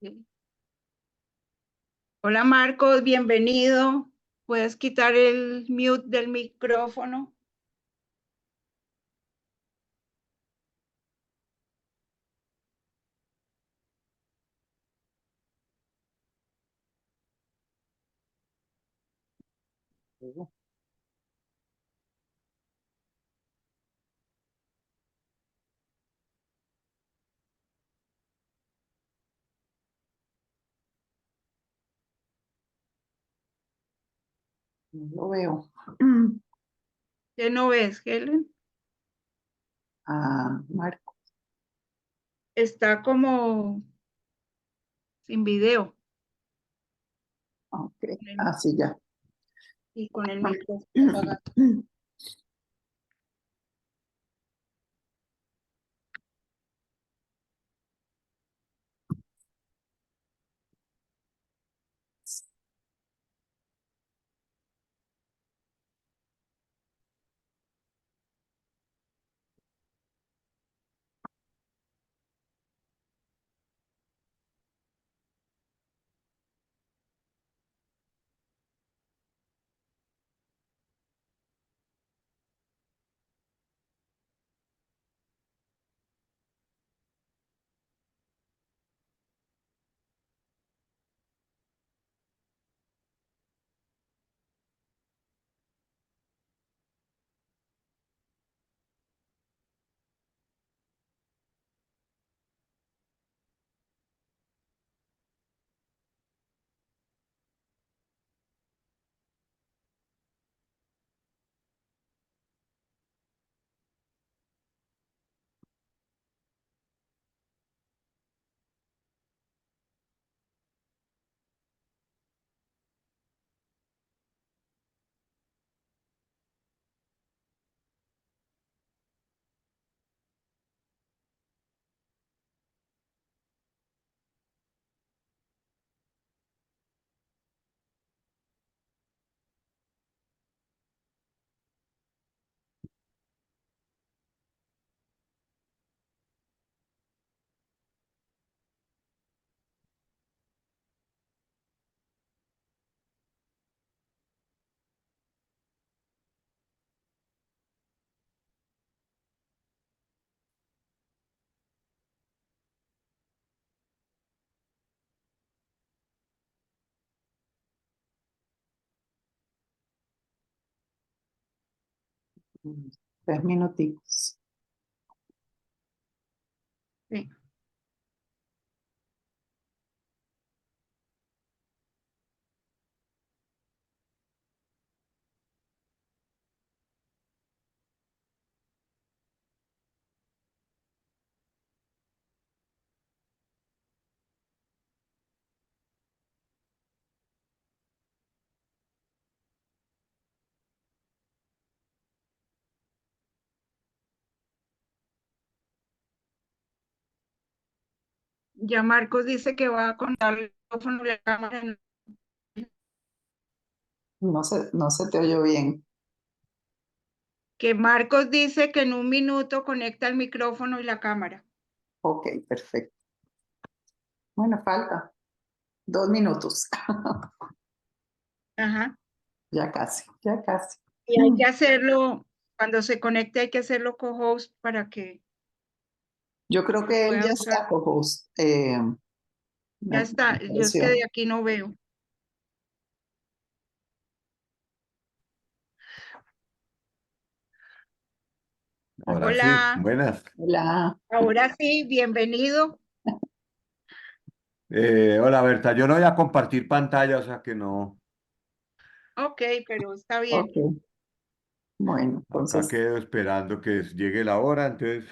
Sí. Hola Marcos, bienvenido. ¿Puedes quitar el mute del micrófono? No lo veo. ¿Qué no ves, Helen? Marco. Está como sin video Ok. con el- Sí, ya. y con el micrófono apagado. 3 minuticos. Sí. Ya Marcos dice que va a contar el micrófono y la cámara. No se te oyó bien. Que Marcos dice que en un minuto conecta el micrófono y la cámara. Ok, perfecto. Bueno, falta 2 minutos. Ajá. Ya casi, ya casi. Y hay que hacerlo, cuando se conecte hay que hacerlo co-host para que Yo creo que él pueda ya usar. está, co-host. Ya Me está, yo es que pareció. de aquí no veo. Ahora sí, Hola, buenas. Hola. ahora sí, bienvenido. Hola Berta, yo no voy a compartir pantalla, o sea que no, Ok, pero está bien. Ok. Bueno, acá entonces, quedo esperando que llegue la hora, entonces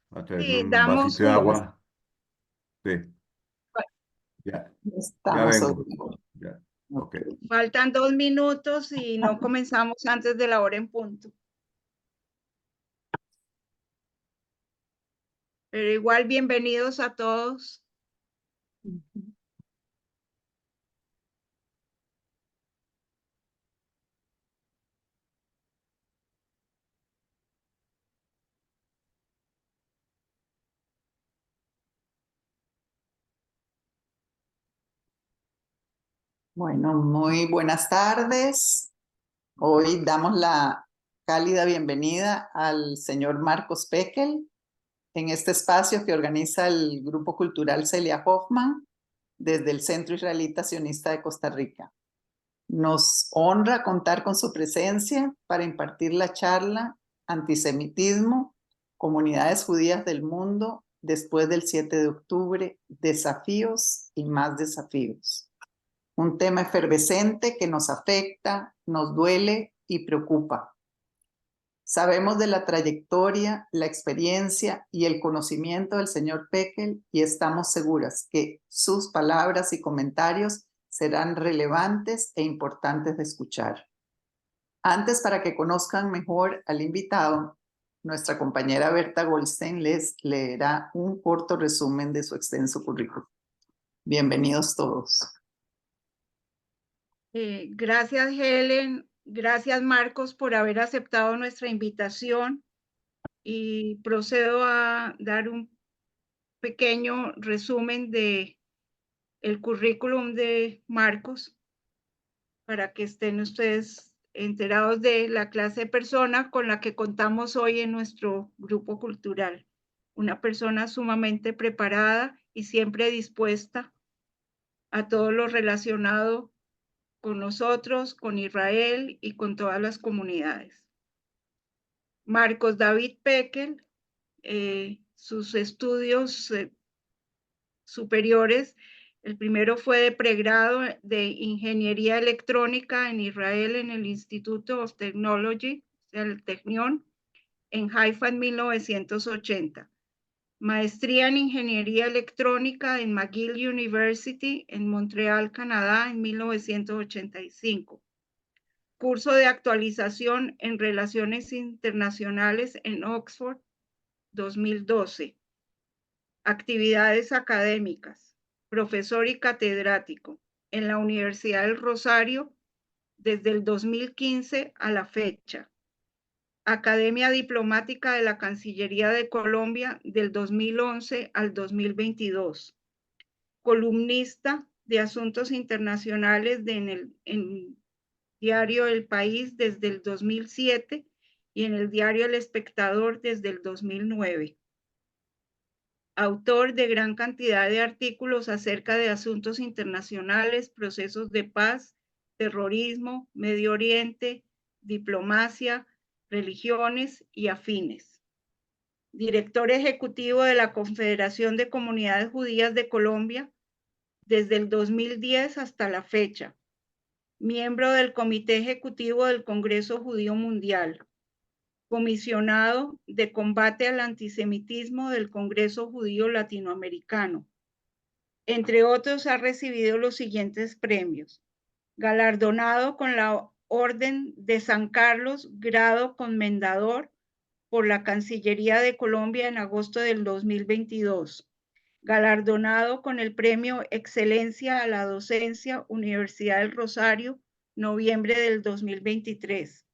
voy a traerme Sí, un damos vasito de un, agua. Sí, ya, ya estamos vengo. sobre. Ya, ok. Ok. faltan 2 minutos y no comenzamos antes de la hora en punto. Pero igual, bienvenidos a todos. Bueno, muy buenas tardes. Hoy damos la cálida bienvenida al señor Marcos Pekel en este espacio que organiza el Grupo Cultural Celia Hoffman desde el Centro Israelita Sionista de Costa Rica. Nos honra contar con su presencia para impartir la charla Antisemitismo, Comunidades Judías del Mundo después del 7 de octubre, desafíos y más desafíos. Un tema efervescente que nos afecta, nos duele y preocupa. Sabemos de la trayectoria, la experiencia y el conocimiento del señor Pekel y estamos seguras que sus palabras y comentarios serán relevantes e importantes de escuchar. Antes, para que conozcan mejor al invitado, nuestra compañera Berta Goldstein les leerá un corto resumen de su extenso currículum. Bienvenidos todos. Gracias, Helen. Gracias, Marcos, por haber aceptado nuestra invitación. Y procedo a dar un pequeño resumen de el currículum de Marcos para que estén ustedes enterados de la clase de persona con la que contamos hoy en nuestro grupo cultural. Una persona sumamente preparada y siempre dispuesta a todo lo relacionado con nosotros, con Israel y con todas las comunidades. Marcos David Pekel, sus estudios superiores, el primero fue de pregrado de Ingeniería Electrónica en Israel en el Institute of Technology, el Technion, en Haifa en 1980. Maestría en Ingeniería Electrónica en McGill University en Montreal, Canadá, en 1985. Curso de actualización en Relaciones Internacionales en Oxford, 2012. Actividades académicas. Profesor y catedrático en la Universidad del Rosario desde el 2015 a la fecha. Academia Diplomática de la Cancillería de Colombia del 2011 al 2022. Columnista de Asuntos Internacionales en el diario El País desde el 2007 y en el diario El Espectador desde el 2009. Autor de gran cantidad de artículos acerca de asuntos internacionales, procesos de paz, terrorismo, Medio Oriente, diplomacia, religiones y afines. Director ejecutivo de la Confederación de Comunidades Judías de Colombia desde el 2010 hasta la fecha. Miembro del Comité Ejecutivo del Congreso Judío Mundial. Comisionado de Combate al Antisemitismo del Congreso Judío Latinoamericano. Entre otros, ha recibido los siguientes premios. Galardonado con la Orden de San Carlos, grado Comendador, por la Cancillería de Colombia en agosto del 2022. Galardonado con el Premio Excelencia a la Docencia, Universidad del Rosario, noviembre del 2023.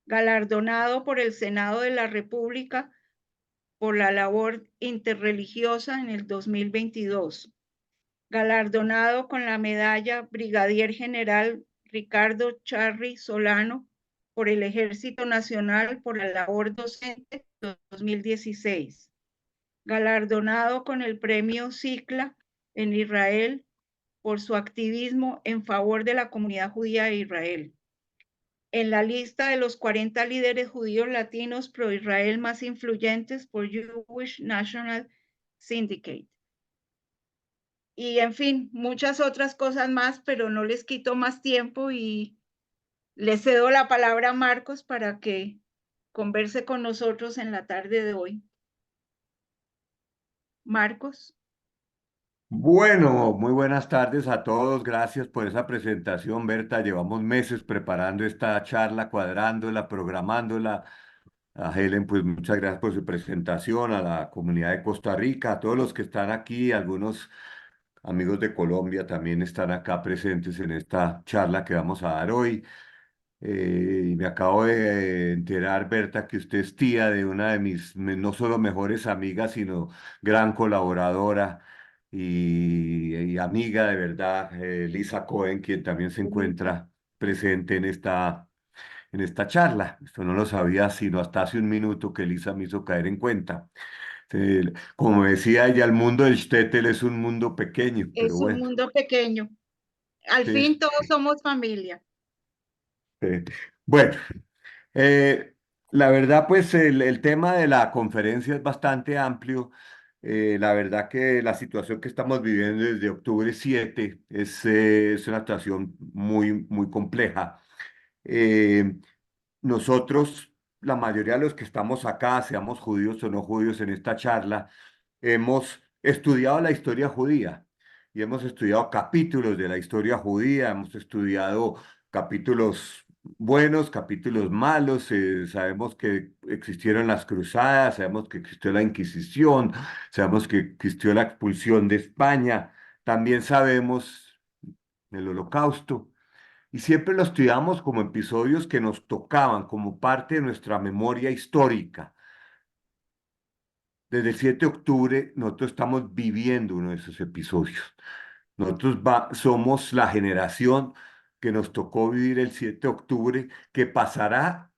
Galardonado por el Senado de la República por la labor interreligiosa en el 2022. Galardonado con la medalla Brigadier General Ricardo Charri Solano por el Ejército Nacional por la labor docente 2016. Galardonado con el premio Cicla en Israel por su activismo en favor de la comunidad judía de Israel. En la lista de los 40 líderes judíos latinos pro-Israel más influyentes por Jewish National Syndicate. Y en fin, muchas otras cosas más, pero no les quito más tiempo y le cedo la palabra a Marcos para que converse con nosotros en la tarde de hoy. Marcos. Bueno, muy buenas tardes a todos. Gracias por esa presentación, Berta. Llevamos meses preparando esta charla, cuadrándola, programándola. A Helen, pues muchas gracias por su presentación, a la comunidad de Costa Rica, a todos los que están aquí, algunos amigos de Colombia también están acá presentes en esta charla que vamos a dar hoy. Y me acabo de enterar, Berta, que usted es tía de una de mis no solo mejores amigas, sino gran colaboradora y amiga de verdad, Lisa Cohen, quien también se encuentra presente en esta charla. Esto no lo sabía sino hasta hace un minuto que Lisa me hizo caer en cuenta. Como decía ella, el mundo del shtetl es un mundo pequeño, pero Es un bueno. mundo pequeño. Al Sí, fin todos somos familia. sí. Bueno, eh, la verdad, pues el tema de la conferencia es bastante amplio. La verdad que la situación que estamos viviendo desde octubre 7 es una situación muy compleja. Eh, Nosotros, la mayoría de los que estamos acá, seamos judíos o no judíos en esta charla, hemos estudiado la historia judía y hemos estudiado capítulos de la historia judía, hemos estudiado capítulos buenos, capítulos malos, sabemos que existieron las cruzadas, sabemos que existió la Inquisición, sabemos que existió la expulsión de España, también sabemos el Holocausto. Y siempre lo estudiamos como episodios que nos tocaban, como parte de nuestra memoria histórica. Desde el 7 de octubre nosotros estamos viviendo uno de esos episodios. Nosotros somos la generación que nos tocó vivir el 7 de octubre, que pasará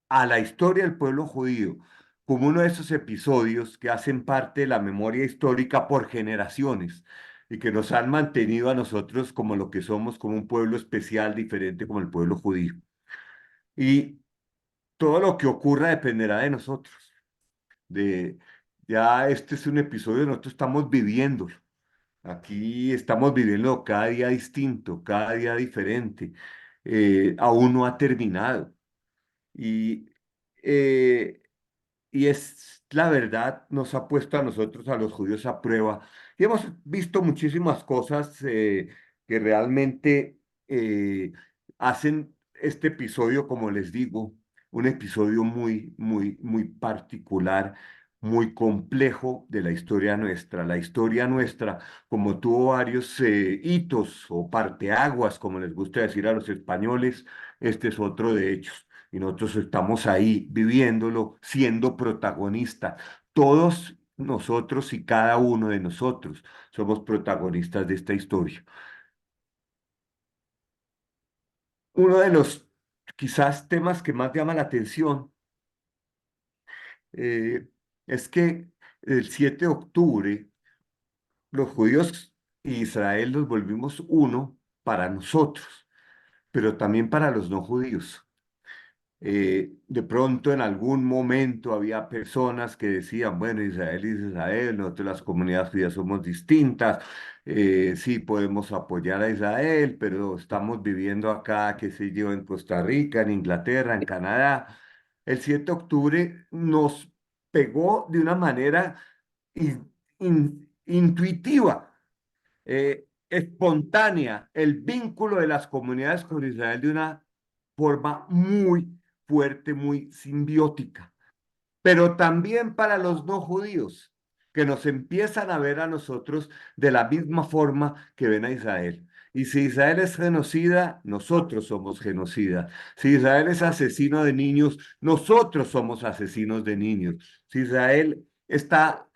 a la historia del pueblo judío como uno de esos episodios que hacen parte de la memoria histórica por generaciones y que nos han mantenido a nosotros como lo que somos, como un pueblo especial, diferente como el pueblo judío. Y todo lo que ocurra dependerá de nosotros. De, ya este es un episodio que nosotros estamos viviendo. Aquí estamos viviendo cada día distinto, cada día diferente. Aún no ha terminado. Y, eh, y es la verdad, nos ha puesto a nosotros, a los judíos, a prueba. Y hemos visto muchísimas cosas que realmente hacen este episodio, como les digo, un episodio muy particular, muy complejo de la historia nuestra. La historia nuestra, como tuvo varios hitos o parteaguas, como les gusta decir a los españoles, este es otro de ellos y nosotros estamos ahí viviéndolo, siendo protagonistas. Todos nosotros y cada uno de nosotros somos protagonistas de esta historia. Uno de los quizás temas que más llama la atención eh, es que el 7 de octubre los judíos y Israel nos volvimos uno para nosotros, pero también para los no judíos. De pronto en algún momento había personas que decían, bueno, Israel es Israel, nosotros las comunidades judías somos distintas, sí podemos apoyar a Israel, pero estamos viviendo acá, qué sé yo, en Costa Rica, en Inglaterra, en Canadá. El 7 de octubre nos pegó de una manera intuitiva, espontánea, el vínculo de las comunidades con Israel de una forma muy fuerte, muy simbiótica, pero también para los no judíos, que nos empiezan a ver a nosotros de la misma forma que ven a Israel. Y si Israel es genocida, nosotros somos genocidas. Si Israel es asesino de niños, nosotros somos asesinos de niños. Si Israel está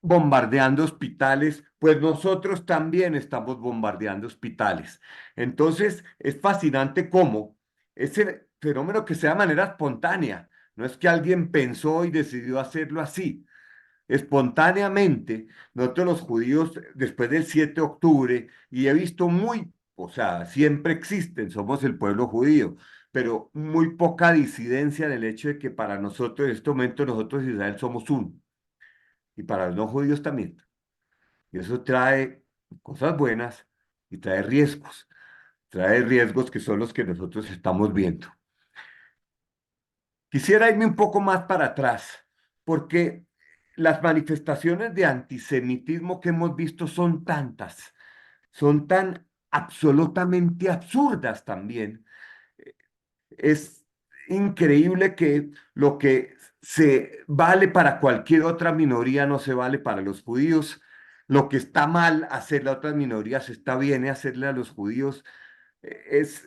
bombardeando hospitales, pues nosotros también estamos bombardeando hospitales. Entonces, es fascinante cómo ese fenómeno que sea de manera espontánea, no es que alguien pensó y decidió hacerlo así. Espontáneamente, nosotros los judíos, después del 7 de octubre, y he visto o sea, siempre existen, somos el pueblo judío, pero muy poca disidencia en el hecho de que para nosotros, en este momento, nosotros y Israel somos uno y para los no judíos también. Y eso trae cosas buenas y trae riesgos que son los que nosotros estamos viendo. Quisiera irme un poco más para atrás, porque las manifestaciones de antisemitismo que hemos visto son tantas, son tan absolutamente absurdas también. Es increíble que lo que se vale para cualquier otra minoría no se vale para los judíos. Lo que está mal hacerle a otras minorías está bien hacerle a los judíos. Es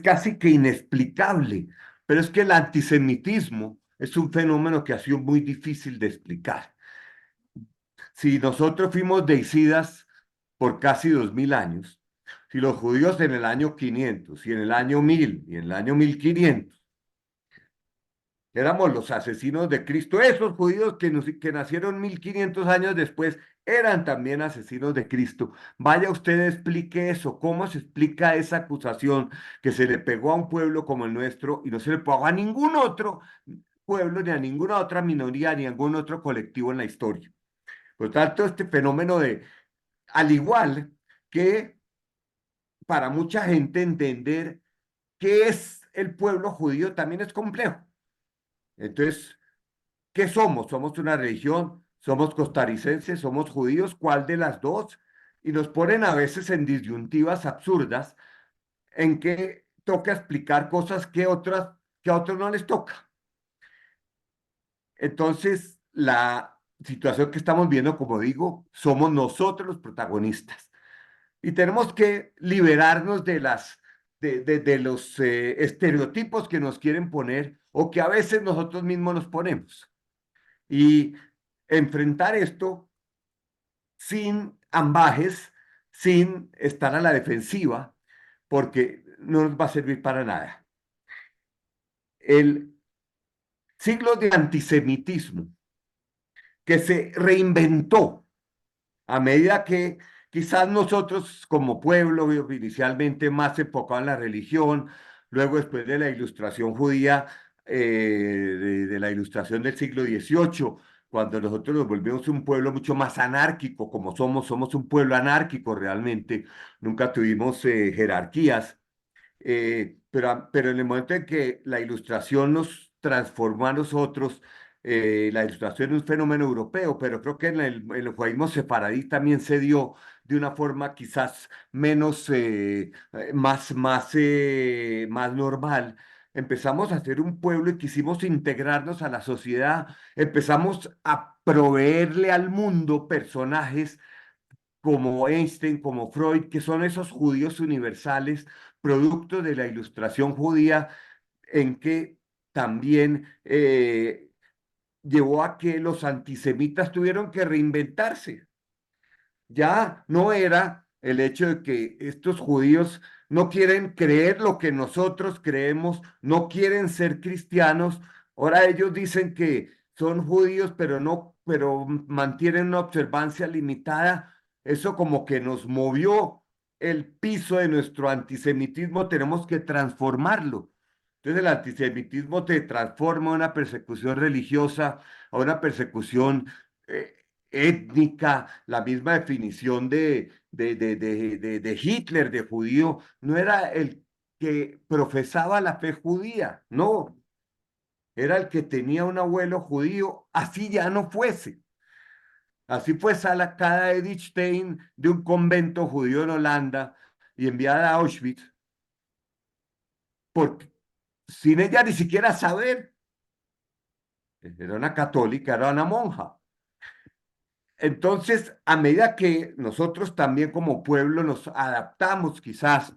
casi que inexplicable. Pero es que el antisemitismo es un fenómeno que ha sido muy difícil de explicar. si nosotros fuimos deicidas por casi 2000 años, si los judíos en el año 500 y en el año 1000 y en el año 1500 éramos los asesinos de Cristo, esos judíos que nacieron 1500 años después eran también asesinos de Cristo. Vaya usted, explique eso, cómo se explica esa acusación que se le pegó a un pueblo como el nuestro y no se le pegó a ningún otro pueblo, ni a ninguna otra minoría, ni a ningún otro colectivo en la historia. Por tanto, este fenómeno de, al igual que para mucha gente entender qué es el pueblo judío, también es complejo. Entonces, ¿qué somos? ¿Somos una religión? ¿Somos costarricenses? ¿Somos judíos? ¿Cuál de las dos? Y nos ponen a veces en disyuntivas absurdas en que toca explicar cosas que a otros no les toca. Entonces, la situación que estamos viendo, como digo, somos nosotros los protagonistas. Y tenemos que liberarnos de los estereotipos que nos quieren poner o que a veces nosotros mismos nos ponemos. Y enfrentar esto sin ambajes, sin estar a la defensiva, porque no nos va a servir para nada. El siglo de antisemitismo que se reinventó a medida que quizás nosotros como pueblo, inicialmente más enfocado en la religión, luego después de la ilustración judía, de la ilustración del siglo XVIII, cuando nosotros nos volvimos un pueblo mucho más anárquico, como somos un pueblo anárquico realmente, nunca tuvimos jerarquías, pero en el momento en que la ilustración nos transformó a nosotros, la ilustración es un fenómeno europeo, pero creo que en el judaísmo sefaradí también se dio de una forma quizás menos, más normal. Empezamos a ser un pueblo y quisimos integrarnos a la sociedad, empezamos a proveerle al mundo personajes como Einstein, como Freud, que son esos judíos universales, producto de la ilustración judía, en que también llevó a que los antisemitas tuvieron que reinventarse. Ya no era el hecho de que estos judíos no quieren creer lo que nosotros creemos, no quieren ser cristianos. Ahora ellos dicen que son judíos, pero mantienen una observancia limitada. Eso como que nos movió el piso de nuestro antisemitismo, tenemos que transformarlo. Entonces el antisemitismo te transforma a una persecución religiosa, a una persecución eh, étnica, la misma definición de Hitler, de judío, no era el que profesaba la fe judía, no, era el que tenía un abuelo judío, así ya no fuese. Así fue sacada Edith Stein de un convento judío en Holanda y enviada a Auschwitz, porque sin ella ni siquiera saber, era una católica, era una monja. Entonces, a medida que nosotros también como pueblo nos adaptamos quizás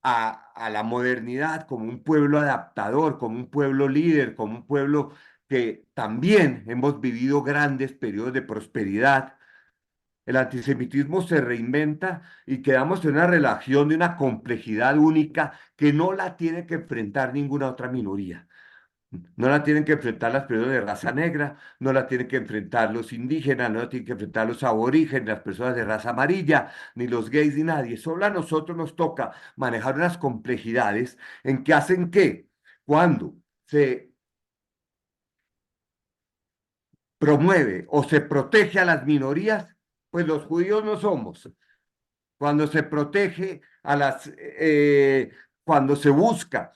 a la modernidad como un pueblo adaptador, como un pueblo líder, como un pueblo que también hemos vivido grandes periodos de prosperidad, el antisemitismo se reinventa y quedamos en una relación de una complejidad única que no la tiene que enfrentar ninguna otra minoría. No la tienen que enfrentar las personas de raza negra, no la tienen que enfrentar los indígenas, no la tienen que enfrentar los aborígenes, las personas de raza amarilla, ni los gays, ni nadie. Solo a nosotros nos toca manejar unas complejidades en que hacen que cuando se promueve o se protege a las minorías, pues los judíos no somos. Cuando se protege a cuando se busca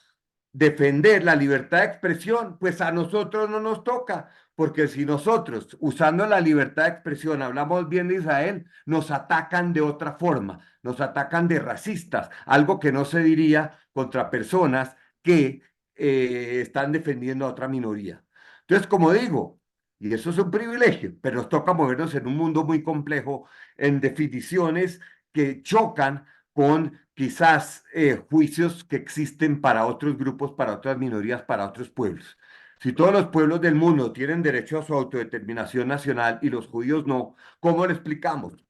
defender la libertad de expresión, pues a nosotros no nos toca, porque si nosotros, usando la libertad de expresión, hablamos bien de Israel, nos atacan de otra forma, nos atacan de racistas, algo que no se diría contra personas que están defendiendo a otra minoría. Entonces, como digo, y eso es un privilegio, pero nos toca movernos en un mundo muy complejo, en definiciones que chocan con quizás juicios que existen para otros grupos, para otras minorías, para otros pueblos. Si todos los pueblos del mundo tienen derecho a su autodeterminación nacional y los judíos no, ¿cómo lo explicamos?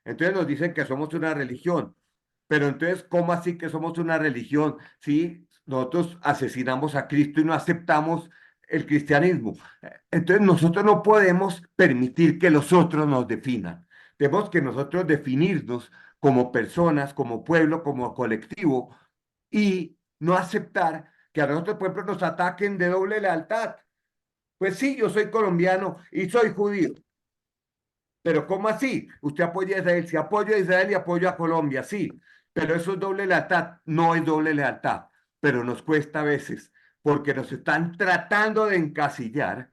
Entonces nos dicen que somos una religión, pero entonces, ¿cómo así que somos una religión si nosotros asesinamos a Cristo y no aceptamos el cristianismo? Entonces nosotros no podemos permitir que los otros nos definan. Tenemos que nosotros definirnos como personas, como pueblo, como colectivo y no aceptar que a nosotros, por ejemplo, nos ataquen de doble lealtad. Pues sí, yo soy colombiano y soy judío. Pero ¿cómo así? Usted apoya a Israel, si apoyo a Israel y apoyo a Colombia, sí, pero eso es doble lealtad, no es doble lealtad, pero nos cuesta a veces, porque nos están tratando de encasillar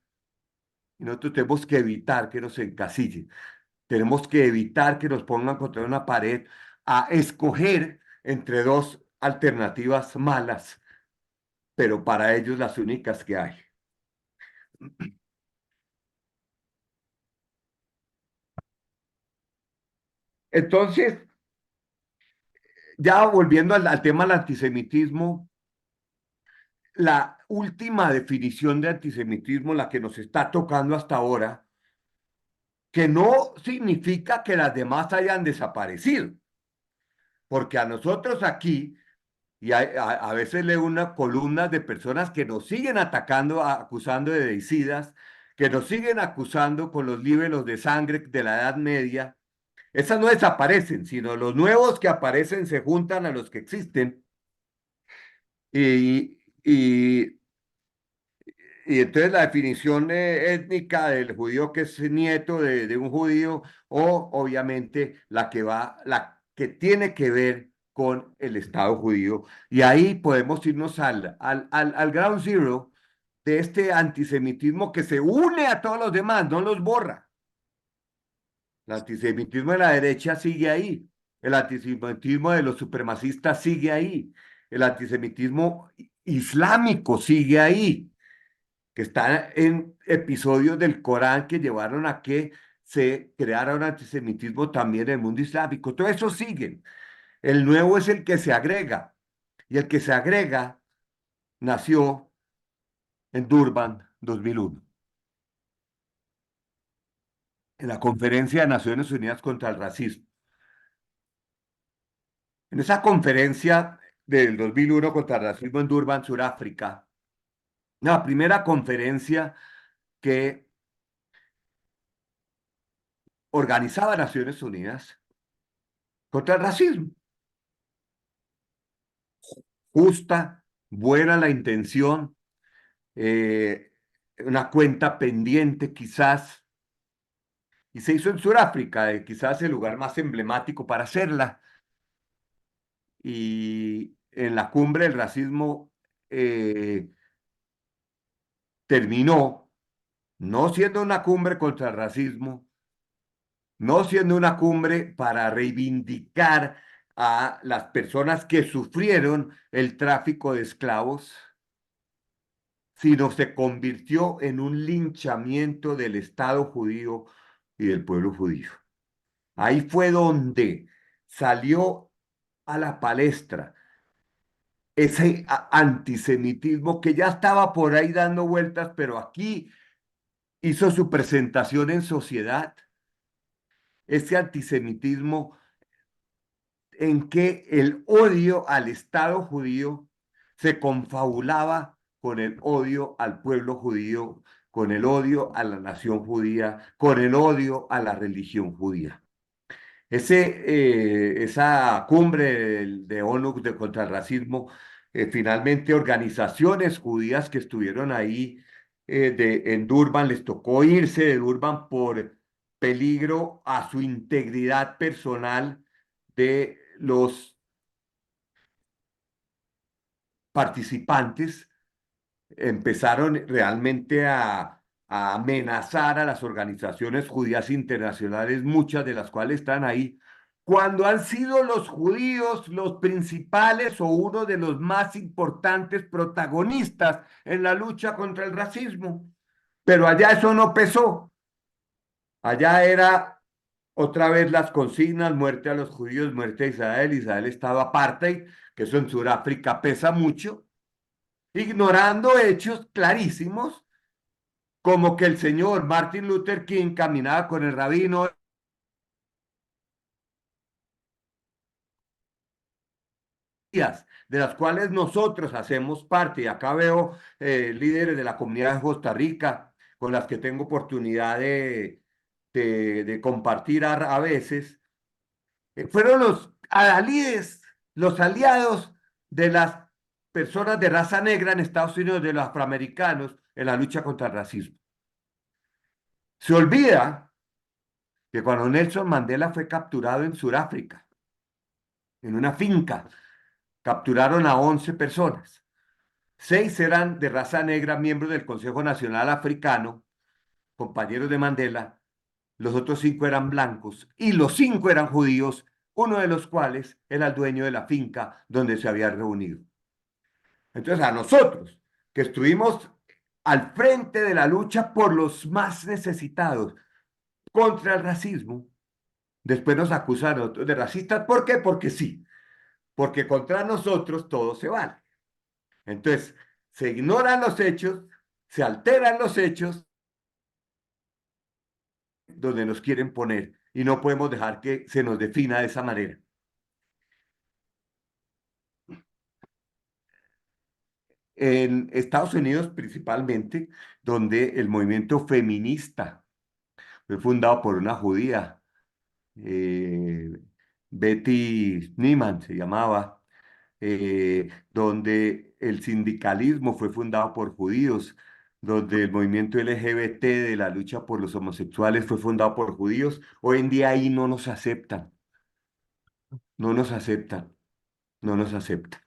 y nosotros tenemos que evitar que nos encasillen, tenemos que evitar que nos pongan contra una pared a escoger entre dos alternativas malas, pero para ellos las únicas que hay. Entonces, ya volviendo al tema del antisemitismo, la última definición de antisemitismo, la que nos está tocando hasta ahora, que no significa que las demás hayan desaparecido, porque a nosotros aquí, y a veces leo unas columnas de personas que nos siguen atacando, acusando de deicidas, que nos siguen acusando con los libelos de sangre de la Edad Media. Esas no desaparecen, sino los nuevos que aparecen se juntan a los que existen y y entonces la definición étnica del judío que es nieto de un judío, o obviamente la que tiene que ver con el Estado judío. Y ahí podemos irnos al ground zero de este antisemitismo que se une a todos los demás, no los borra. El antisemitismo de la derecha sigue ahí. El antisemitismo de los supremacistas sigue ahí. El antisemitismo islámico sigue ahí, que están en episodios del Corán que llevaron a que se creara un antisemitismo también en el mundo islámico. Todo eso sigue. El nuevo es el que se agrega. Y el que se agrega nació en Durban 2001, en la Conferencia de Naciones Unidas contra el Racismo. En esa conferencia del 2001 contra el racismo en Durban, Sudáfrica, la primera conferencia que organizaba Naciones Unidas contra el racismo. Justa, buena la intención, eh, una cuenta pendiente quizás, y se hizo en Sudáfrica, quizás el lugar más emblemático para hacerla. Y en la cumbre del racismo eh, terminó no siendo una cumbre contra el racismo, no siendo una cumbre para reivindicar a las personas que sufrieron el tráfico de esclavos, sino se convirtió en un linchamiento del Estado judío y del pueblo judío. Ahí fue donde salió a la palestra ese antisemitismo que ya estaba por ahí dando vueltas, pero aquí hizo su presentación en sociedad, ese antisemitismo en que el odio al Estado judío se confabulaba con el odio al pueblo judío, con el odio a la nación judía, con el odio a la religión judía. Esa cumbre de ONU contra el racismo, finalmente organizaciones judías que estuvieron ahí en Durban, les tocó irse de Durban por peligro a su integridad personal de los participantes. Empezaron realmente a amenazar a las organizaciones judías internacionales, muchas de las cuales están ahí, cuando han sido los judíos los principales o uno de los más importantes protagonistas en la lucha contra el racismo. Pero allá eso no pesó. Allá era otra vez las consignas: muerte a los judíos, muerte a Israel, Israel Estado apartheid, que eso en Sudáfrica pesa mucho. ignorando hechos clarísimos, como que el señor Martin Luther King caminaba con el rabino de las cuales nosotros hacemos parte. Y acá veo líderes de la comunidad de Costa Rica con las que tengo oportunidad de compartir a veces. Fueron los adalides, los aliados de las personas de raza negra en Estados Unidos, de los afroamericanos, en la lucha contra el racismo. Se olvida que cuando Nelson Mandela fue capturado en Sudáfrica, en una finca, capturaron a 11 personas. 6 eran de raza negra, miembros del Consejo Nacional Africano, compañeros de Mandela. Los otros 5 eran blancos y los 5 eran judíos, uno de los cuales era el dueño de la finca donde se había reunido. Entonces, a nosotros, que estuvimos al frente de la lucha por los más necesitados contra el racismo, después nos acusaron de racistas. ¿Por qué? Porque sí, porque contra nosotros todo se vale. Entonces, se ignoran los hechos, se alteran los hechos donde nos quieren poner y no podemos dejar que se nos defina de esa manera. En Estados Unidos principalmente, donde el movimiento feminista fue fundado por una judía, eh, Betty Nieman se llamaba, donde el sindicalismo fue fundado por judíos, donde el movimiento LGBT de la lucha por los homosexuales fue fundado por judíos. Hoy en día ahí no nos aceptan, no nos aceptan, no nos aceptan.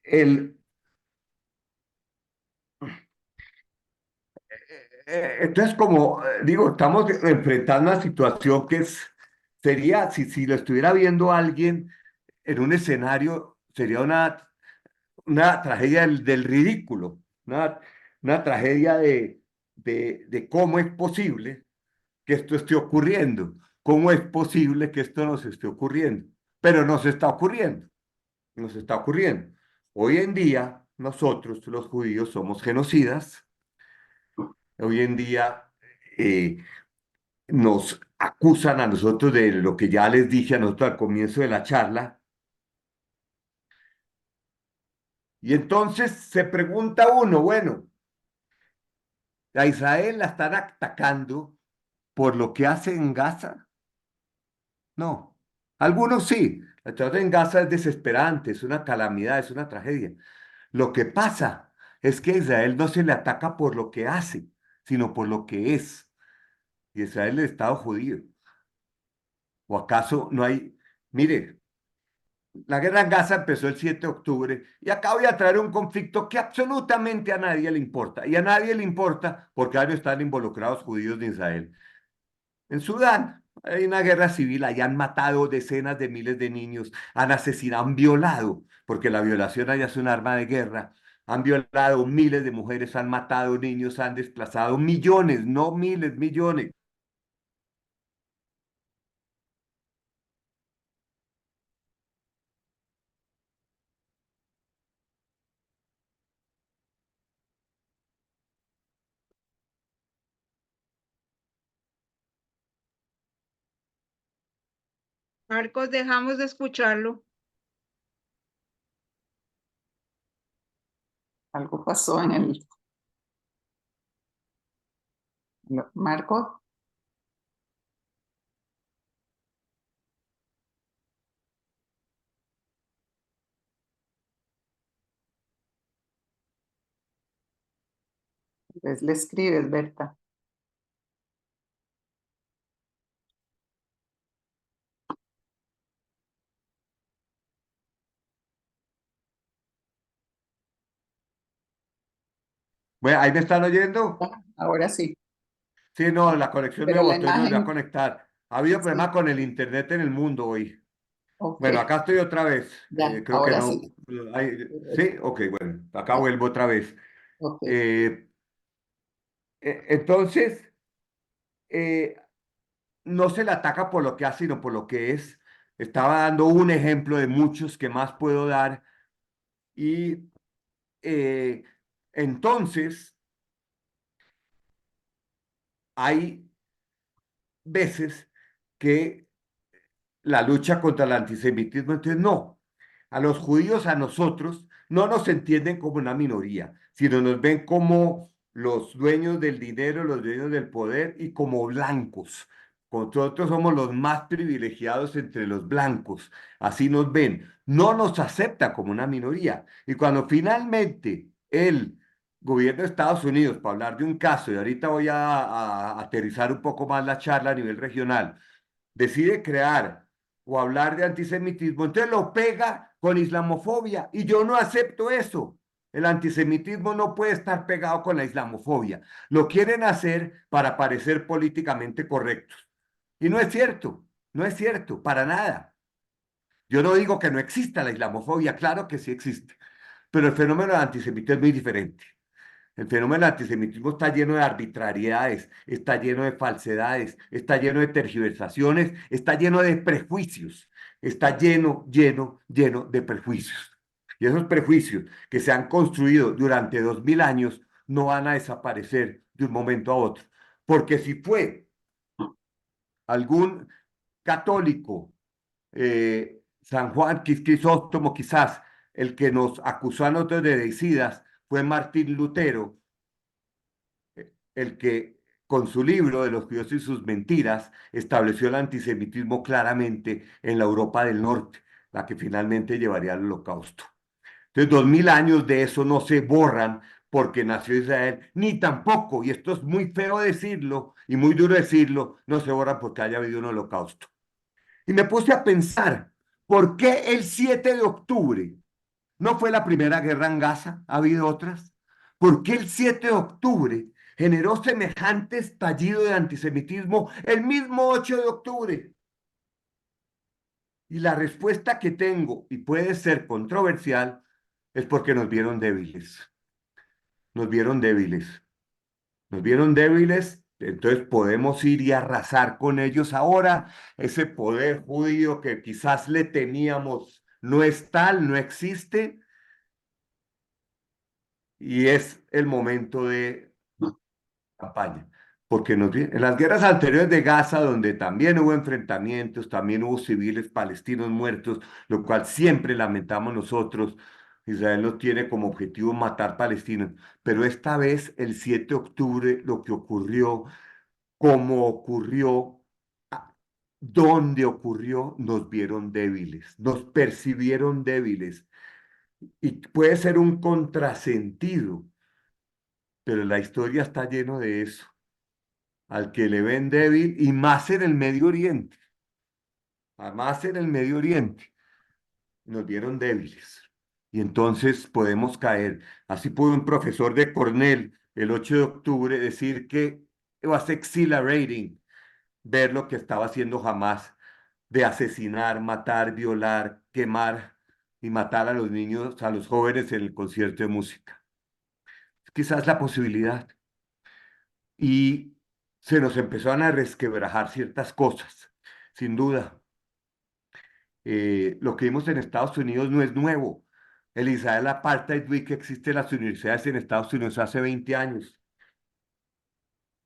El, entonces, como digo, estamos enfrentando una situación que sería, si lo estuviera viendo alguien en un escenario, sería una tragedia del ridículo, una tragedia de cómo es posible que esto esté ocurriendo, cómo es posible que esto nos esté ocurriendo, pero nos está ocurriendo, nos está ocurriendo. Hoy en día, nosotros, los judíos, somos genocidas. Hoy en día eh, nos acusan a nosotros de lo que ya les dije a nosotros al comienzo de la charla. Y entonces se pregunta uno, bueno, ¿a Israel la están atacando por lo que hace en Gaza? No. Algunos sí. La situación en Gaza es desesperante, es una calamidad, es una tragedia. Lo que pasa es que a Israel no se le ataca por lo que hace, sino por lo que es. Y Israel es el Estado judío. ¿O acaso no hay? Mire, la guerra en Gaza empezó el 7 de octubre y acá voy a traer un conflicto que absolutamente a nadie le importa. Y a nadie le importa porque ahora están involucrados judíos de Israel. En Sudán hay una guerra civil, allá han matado decenas de miles de niños, han asesinado, han violado, porque la violación allá es un arma de guerra. Han violado miles de mujeres, han matado niños, han desplazado millones, no miles, millones. Marcos, dejamos de escucharlo. Algo pasó en el... Marco, pues le escribes, Berta. Bueno, ¿ahí me están oyendo? Ahora sí, Sí, no, la conexión me pero la botó y no volvió a imagen, conectar. Ha habido sí, problemas con el internet en el mundo hoy. ok, Bueno, acá estoy otra vez. ya, Creo que ahora no. sí. Sí, ok, bueno, acá Ya, vuelvo otra vez. ok. Eh, entonces, eh, no se le ataca por lo que hace, sino por lo que es. Estaba dando un ejemplo de muchos que más puedo dar. Y eh, entonces hay veces que la lucha contra el antisemitismo, entonces no, a los judíos, a nosotros, no nos entienden como una minoría, sino nos ven como los dueños del dinero, los dueños del poder y como blancos. Nosotros somos los más privilegiados entre los blancos, así nos ven. No nos acepta como una minoría. Y cuando finalmente el gobierno de Estados Unidos, para hablar de un caso, y ahorita voy a aterrizar un poco más la charla a nivel regional, decide crear o hablar de antisemitismo, entonces lo pega con islamofobia y yo no acepto eso. El antisemitismo no puede estar pegado con la islamofobia. Lo quieren hacer para parecer políticamente correctos. Y no es cierto, no es cierto, para nada. Yo no digo que no exista la islamofobia, claro que sí existe, pero el fenómeno del antisemitismo es muy diferente. El fenómeno del antisemitismo está lleno de arbitrariedades, está lleno de falsedades, está lleno de tergiversaciones, está lleno de prejuicios, está lleno de prejuicios. Y esos prejuicios que se han construido durante 2000 años no van a desaparecer de un momento a otro. Porque si fue algún católico, San Juan Crisóstomo quizás, el que nos acusó a nosotros de deicidas, fue Martín Lutero, el que con su libro de los judíos y sus mentiras estableció el antisemitismo claramente en la Europa del Norte, la que finalmente llevaría al Holocausto. Entonces, 2000 años de eso no se borran porque nació Israel, ni tampoco, y esto es muy feo decirlo y muy duro decirlo, no se borran porque haya habido un holocausto. Y me puse a pensar, ¿por qué el 7 de octubre no fue la primera guerra en Gaza? ¿Ha habido otras? ¿Por qué el 7 de octubre generó semejante estallido de antisemitismo el mismo 8 de octubre? Y la respuesta que tengo, y puede ser controversial, es porque nos vieron débiles. Nos vieron débiles. Nos vieron débiles, entonces podemos ir y arrasar con ellos ahora. Ese poder judío que quizás le teníamos no es tal, no existe, y es el momento de campaña. Porque en las guerras anteriores de Gaza, donde también hubo enfrentamientos, también hubo civiles palestinos muertos, lo cual siempre lamentamos nosotros, Israel no tiene como objetivo matar palestinos, pero esta vez, el 7 de octubre, lo que ocurrió, cómo ocurrió, dónde ocurrió, nos vieron débiles, nos percibieron débiles. Y puede ser un contrasentido, pero la historia está lleno de eso. Al que le ven débil, y más en el Medio Oriente, más en el Medio Oriente, nos vieron débiles. Y entonces podemos caer. Así pudo un profesor de Cornell el 8 de octubre decir que it was exhilarating ver lo que estaba haciendo Hamas de asesinar, matar, violar, quemar y matar a los niños, a los jóvenes en el concierto de música. Quizás la posibilidad. Y se nos empezaron a resquebrajar ciertas cosas, sin duda. Lo que vimos en Estados Unidos no es nuevo. El Israel Apartheid Week que existe en las universidades en Estados Unidos hace 20 años.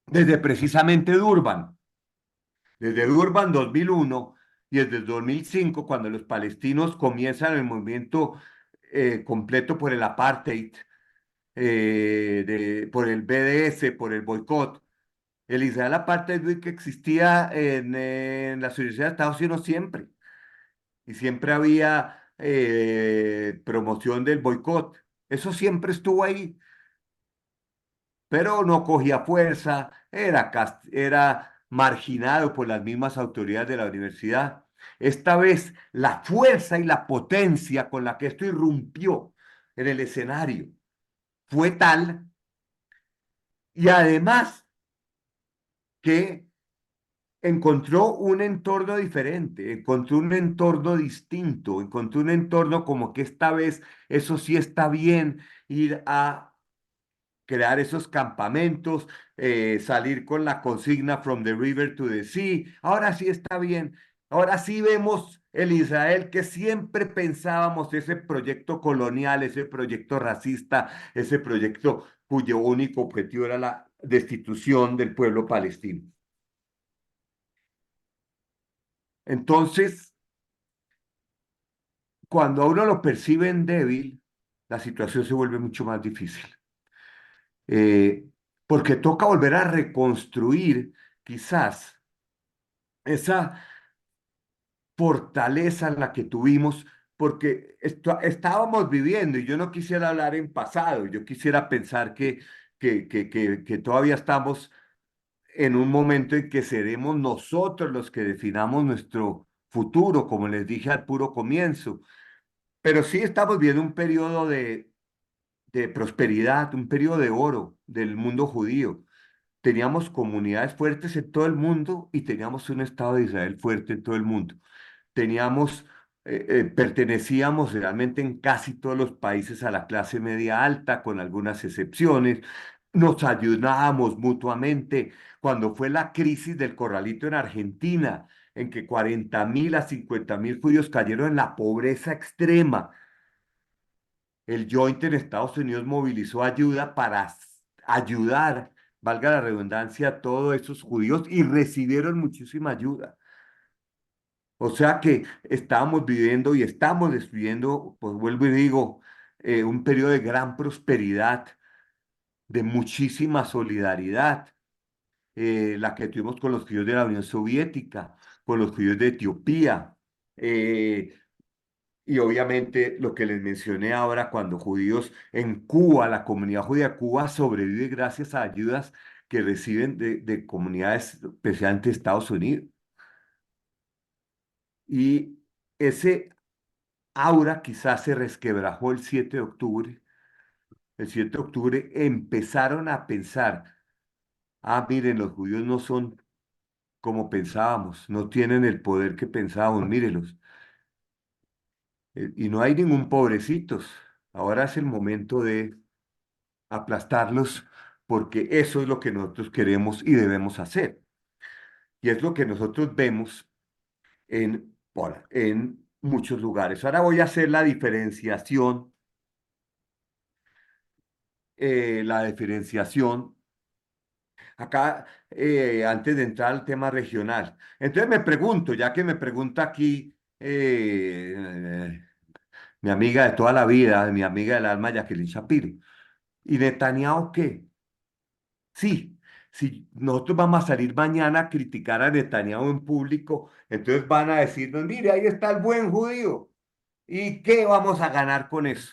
Desde precisamente Durban. Desde Durban 2001 y desde el 2005, cuando los palestinos comienzan el movimiento completo por el apartheid, por el BDS, por el boicot. El Israel Apartheid Week que existía en las universidades de Estados Unidos siempre. Y siempre había promoción del boicot. Eso siempre estuvo ahí, pero no cogía fuerza, era marginado por las mismas autoridades de la universidad. Esta vez la fuerza y la potencia con la que esto irrumpió en el escenario fue tal, y además que encontró un entorno diferente, encontró un entorno distinto, encontró un entorno como que esta vez eso sí está bien, ir a crear esos campamentos, salir con la consigna From the River to the Sea, ahora sí está bien, ahora sí vemos el Israel que siempre pensábamos, ese proyecto colonial, ese proyecto racista, ese proyecto cuyo único objetivo era la destitución del pueblo palestino. Entonces, cuando a uno lo perciben débil, la situación se vuelve mucho más difícil. Eh, Porque toca volver a reconstruir quizás esa fortaleza en la que tuvimos, porque estábamos viviendo, y yo no quisiera hablar en pasado, yo quisiera pensar que todavía estamos en un momento en que seremos nosotros los que definamos nuestro futuro, como les dije al puro comienzo. Pero sí estamos viendo un periodo de prosperidad, un periodo de oro del mundo judío. Teníamos comunidades fuertes en todo el mundo y teníamos un Estado de Israel fuerte en todo el mundo. Teníamos, pertenecíamos realmente en casi todos los países a la clase media alta, con algunas excepciones. Nos ayudábamos mutuamente. Cuando fue la crisis del corralito en Argentina, en que 40.000 a 50.000 judíos cayeron en la pobreza extrema, el Joint en Estados Unidos movilizó ayuda para ayudar, valga la redundancia, a todos esos judíos y recibieron muchísima ayuda. O sea que estábamos viviendo y estamos viviendo, pues vuelvo y digo, un periodo de gran prosperidad, de muchísima solidaridad, la que tuvimos con los judíos de la Unión Soviética, con los judíos de Etiopía, eh, y obviamente lo que les mencioné ahora, cuando judíos en Cuba, la comunidad judía de Cuba sobrevive gracias a ayudas que reciben de comunidades, especialmente de Estados Unidos. Y ese aura quizás se resquebrajó el 7 de octubre. El 7 de octubre empezaron a pensar, ah, miren, los judíos no son como pensábamos, no tienen el poder que pensábamos, mírenlos. Y no hay ningún pobrecitos. Ahora es el momento de aplastarlos porque eso es lo que nosotros queremos y debemos hacer. Y es lo que nosotros vemos en muchos lugares. Ahora voy a hacer la diferenciación acá, antes de entrar al tema regional. Entonces me pregunto, ya que me pregunta aquí mi amiga de toda la vida, mi amiga del alma, Jacqueline Shapiro, ¿y Netanyahu qué? Sí, si nosotros vamos a salir mañana a criticar a Netanyahu en público, entonces van a decirnos, mire, ahí está el buen judío. ¿Y qué vamos a ganar con eso?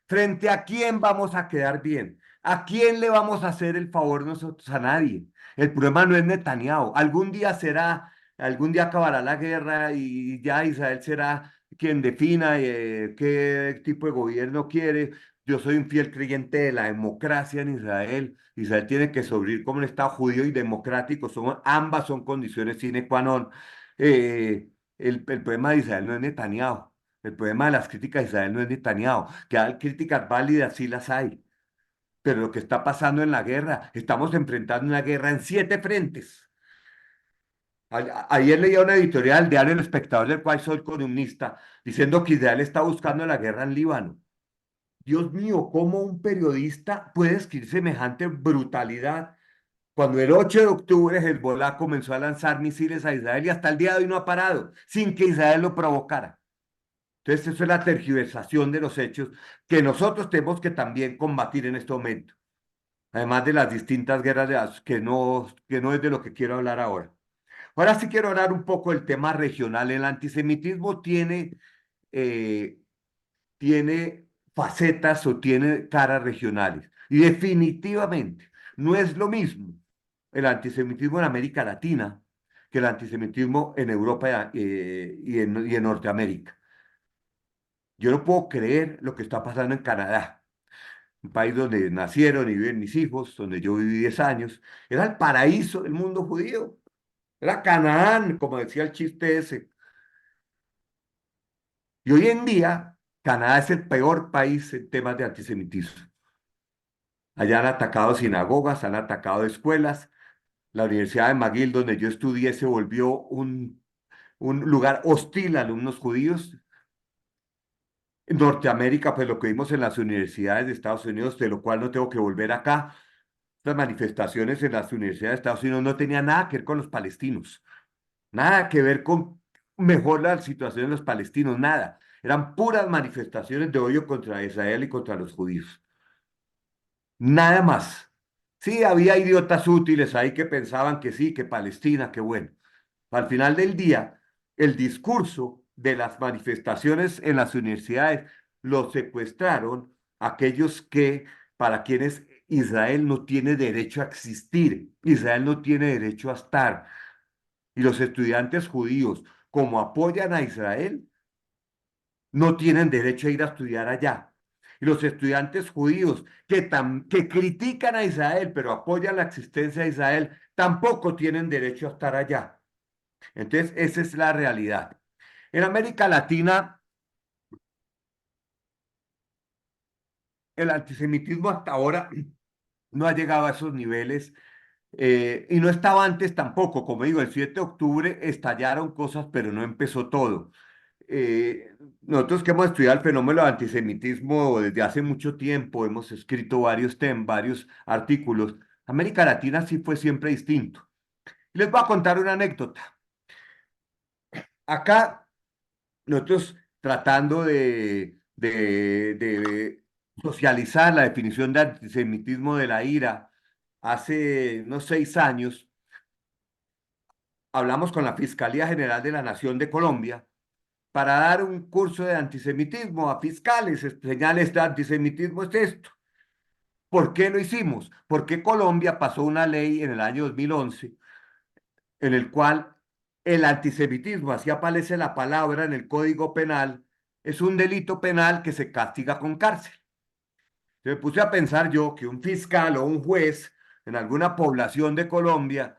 ¿Frente a quién vamos a quedar bien? ¿A quién le vamos a hacer el favor nosotros? A nadie. El problema no es Netanyahu. Algún día acabará la guerra y ya Israel será quien defina qué tipo de gobierno quiere. Yo soy un fiel creyente de la democracia en Israel. Israel tiene que sobrevivir como un Estado judío y democrático. Ambas son condiciones sine qua non. El problema de Israel no es Netanyahu. El problema de las críticas a Israel no es Netanyahu. Que hay críticas válidas, sí las hay. Pero lo que está pasando en la guerra, estamos enfrentando una guerra en 7 frentes. Ayer leía una editorial del diario El Espectador, del cual soy columnista, diciendo que Israel está buscando la guerra en Líbano. Dios mío, ¿cómo un periodista puede escribir semejante brutalidad? Cuando el 8 de octubre Hezbollah comenzó a lanzar misiles a Israel y hasta el día de hoy no ha parado, sin que Israel lo provocara. Entonces, eso es la tergiversación de los hechos que nosotros tenemos que también combatir en este momento, además de las distintas guerras que no es de lo que quiero hablar ahora. Ahora sí quiero hablar un poco del tema regional. El antisemitismo eh, tiene facetas o tiene caras regionales. Y definitivamente no es lo mismo el antisemitismo en América Latina que el antisemitismo en Europa y en Norteamérica. Yo no puedo creer lo que está pasando en Canadá, un país donde nacieron y viven mis hijos, donde yo viví 10 años. Era el paraíso del mundo judío. Era Canaán, como decía el chiste ese. Y hoy en día, Canadá es el peor país en temas de antisemitismo. Allá han atacado sinagogas, han atacado escuelas. La Universidad de McGill, donde yo estudié, se volvió un lugar hostil a alumnos judíos. En Norteamérica, pues lo que vimos en las universidades de Estados Unidos, de lo cual no tengo que volver acá, las manifestaciones en las universidades de Estados Unidos no tenían nada que ver con los palestinos, nada que ver con mejor la situación de los palestinos, nada. Eran puras manifestaciones de odio contra Israel y contra los judíos. Nada más. Sí, había idiotas útiles ahí que pensaban que sí, que Palestina, qué bueno. Al final del día, el discurso de las manifestaciones en las universidades lo secuestraron aquellos que, para quienes Israel no tiene derecho a existir, Israel no tiene derecho a estar. Y los estudiantes judíos, como apoyan a Israel, no tienen derecho a ir a estudiar allá. Y los estudiantes judíos que critican a Israel, pero apoyan la existencia de Israel, tampoco tienen derecho a estar allá. Entonces, esa es la realidad. En América Latina, el antisemitismo hasta ahora no ha llegado a esos niveles y no estaba antes tampoco. Como digo, el 7 de octubre estallaron cosas, pero no empezó todo. Nosotros que hemos estudiado el fenómeno del antisemitismo desde hace mucho tiempo, hemos escrito varios artículos. América Latina sí fue siempre distinto. Les voy a contar una anécdota. Acá nosotros tratando de socializar la definición de antisemitismo de la IRA, hace unos 6 años, hablamos con la Fiscalía General de la Nación de Colombia para dar un curso de antisemitismo a fiscales, señales de antisemitismo es esto. ¿Por qué lo hicimos? Porque Colombia pasó una ley en el año 2011 en el cual el antisemitismo, así aparece la palabra en el Código Penal, es un delito penal que se castiga con cárcel. Me puse a pensar yo que un fiscal o un juez en alguna población de Colombia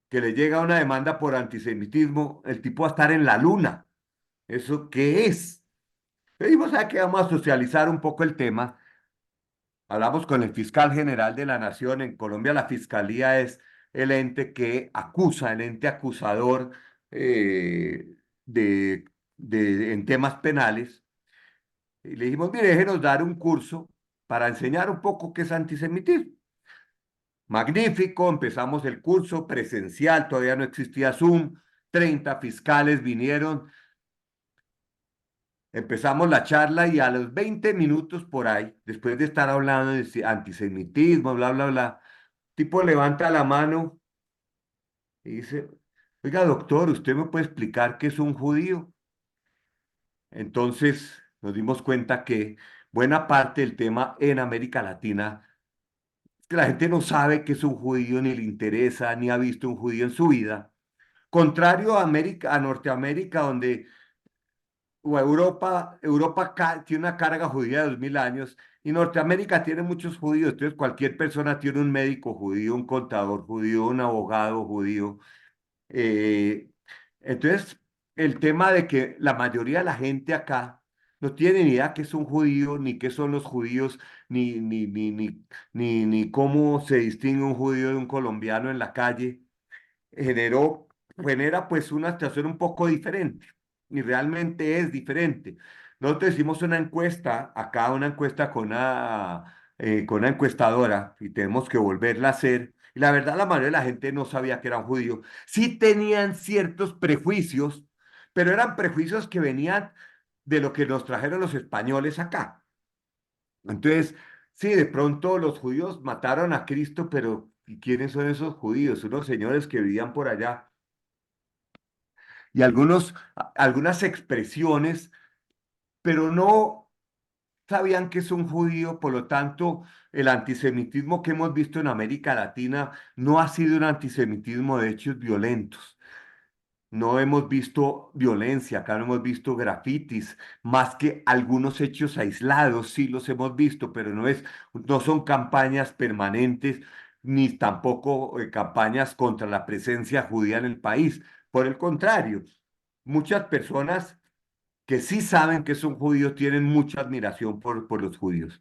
que le llega una demanda por antisemitismo, el tipo va a estar en la luna. ¿Eso qué es? Le dijimos, ¿a qué vamos a socializar un poco el tema? Hablamos con el fiscal general de la Nación. En Colombia la fiscalía es el ente que acusa, el ente acusador eh, de, en temas penales. Y le dijimos, mire, déjenos dar un curso para enseñar un poco qué es antisemitismo. Magnífico, empezamos el curso presencial, todavía no existía Zoom, 30 fiscales vinieron, empezamos la charla y a los 20 minutos por ahí, después de estar hablando de antisemitismo, bla, bla, bla, tipo levanta la mano y dice, oiga, doctor, ¿usted me puede explicar qué es un judío? Entonces nos dimos cuenta que buena parte del tema en América Latina es que la gente no sabe qué es un judío, ni le interesa, ni ha visto un judío en su vida. Contrario a América, a Norteamérica, donde o Europa tiene una carga judía de 2000 años y Norteamérica tiene muchos judíos. Entonces cualquier persona tiene un médico judío, un contador judío, un abogado judío. Eh, entonces, el tema de que la mayoría de la gente acá no tiene ni idea qué es un judío, ni qué son los judíos, ni cómo se distingue un judío de un colombiano en la calle, generó, genera pues una situación un poco diferente. Y realmente es diferente. Nosotros hicimos una encuesta, acá una encuesta con una encuestadora, y tenemos que volverla a hacer. Y la verdad, la mayoría de la gente no sabía que eran judíos. Sí tenían ciertos prejuicios, pero eran prejuicios que venían de lo que nos trajeron los españoles acá. Entonces, sí, de pronto los judíos mataron a Cristo, pero ¿y quiénes son esos judíos? Unos señores que vivían por allá. Y algunas expresiones, pero no sabían que es un judío, por lo tanto, el antisemitismo que hemos visto en América Latina no ha sido un antisemitismo de hechos violentos. No hemos visto violencia, acá no hemos visto grafitis, más que algunos hechos aislados, sí los hemos visto, pero no son campañas permanentes, ni tampoco campañas contra la presencia judía en el país. Por el contrario, muchas personas que sí saben que son judíos tienen mucha admiración por los judíos.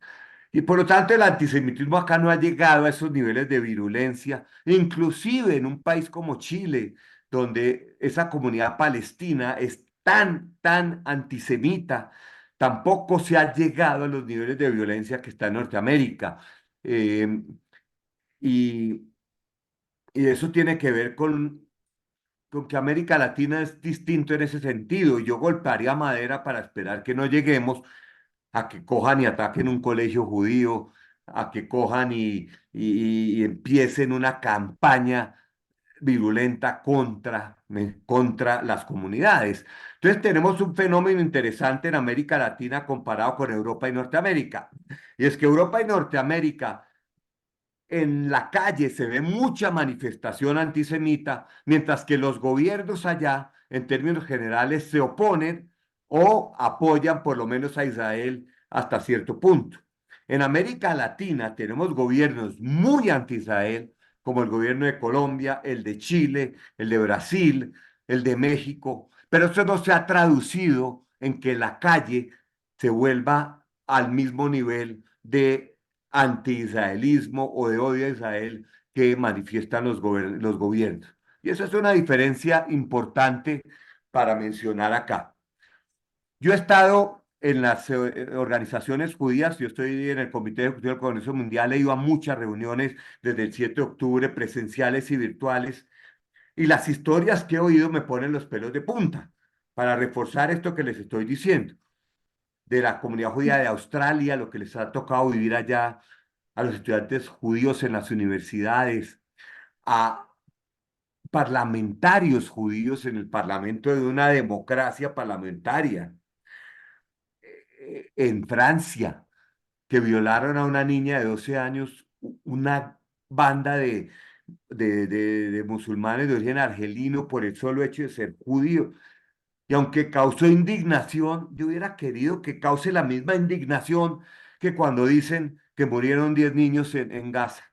Y por lo tanto el antisemitismo acá no ha llegado a esos niveles de virulencia, inclusive en un país como Chile. donde esa comunidad palestina es tan antisemita, tampoco se ha llegado a los niveles de violencia que está en Norteamérica. Eh, y, y eso tiene que ver con que América Latina es distinto en ese sentido. Yo golpearía madera para esperar que no lleguemos a que cojan y ataquen un colegio judío, a que cojan y empiecen una campaña virulenta contra las comunidades. Entonces tenemos un fenómeno interesante en América Latina comparado con Europa y Norteamérica. Y es que Europa y Norteamérica en la calle se ve mucha manifestación antisemita, mientras que los gobiernos allá, en términos generales, se oponen o apoyan por lo menos a Israel hasta cierto punto. En América Latina tenemos gobiernos muy anti-Israel, como el gobierno de Colombia, el de Chile, el de Brasil, el de México, pero eso no se ha traducido en que la calle se vuelva al mismo nivel de anti-israelismo o de odio a Israel que manifiestan los gobiernos. Y esa es una diferencia importante para mencionar acá. Yo he estado en las organizaciones judías, yo estoy en el Comité Ejecutivo del Congreso Mundial, he ido a muchas reuniones desde el 7 de octubre, presenciales y virtuales, y las historias que he oído me ponen los pelos de punta para reforzar esto que les estoy diciendo, de la comunidad judía de Australia, lo que les ha tocado vivir allá, a los estudiantes judíos en las universidades, a parlamentarios judíos en el parlamento de una democracia parlamentaria, en Francia, que violaron a una niña de 12 años, una banda de musulmanes de origen argelino por el solo hecho de ser judío. Y aunque causó indignación, yo hubiera querido que cause la misma indignación que cuando dicen que murieron 10 niños en Gaza.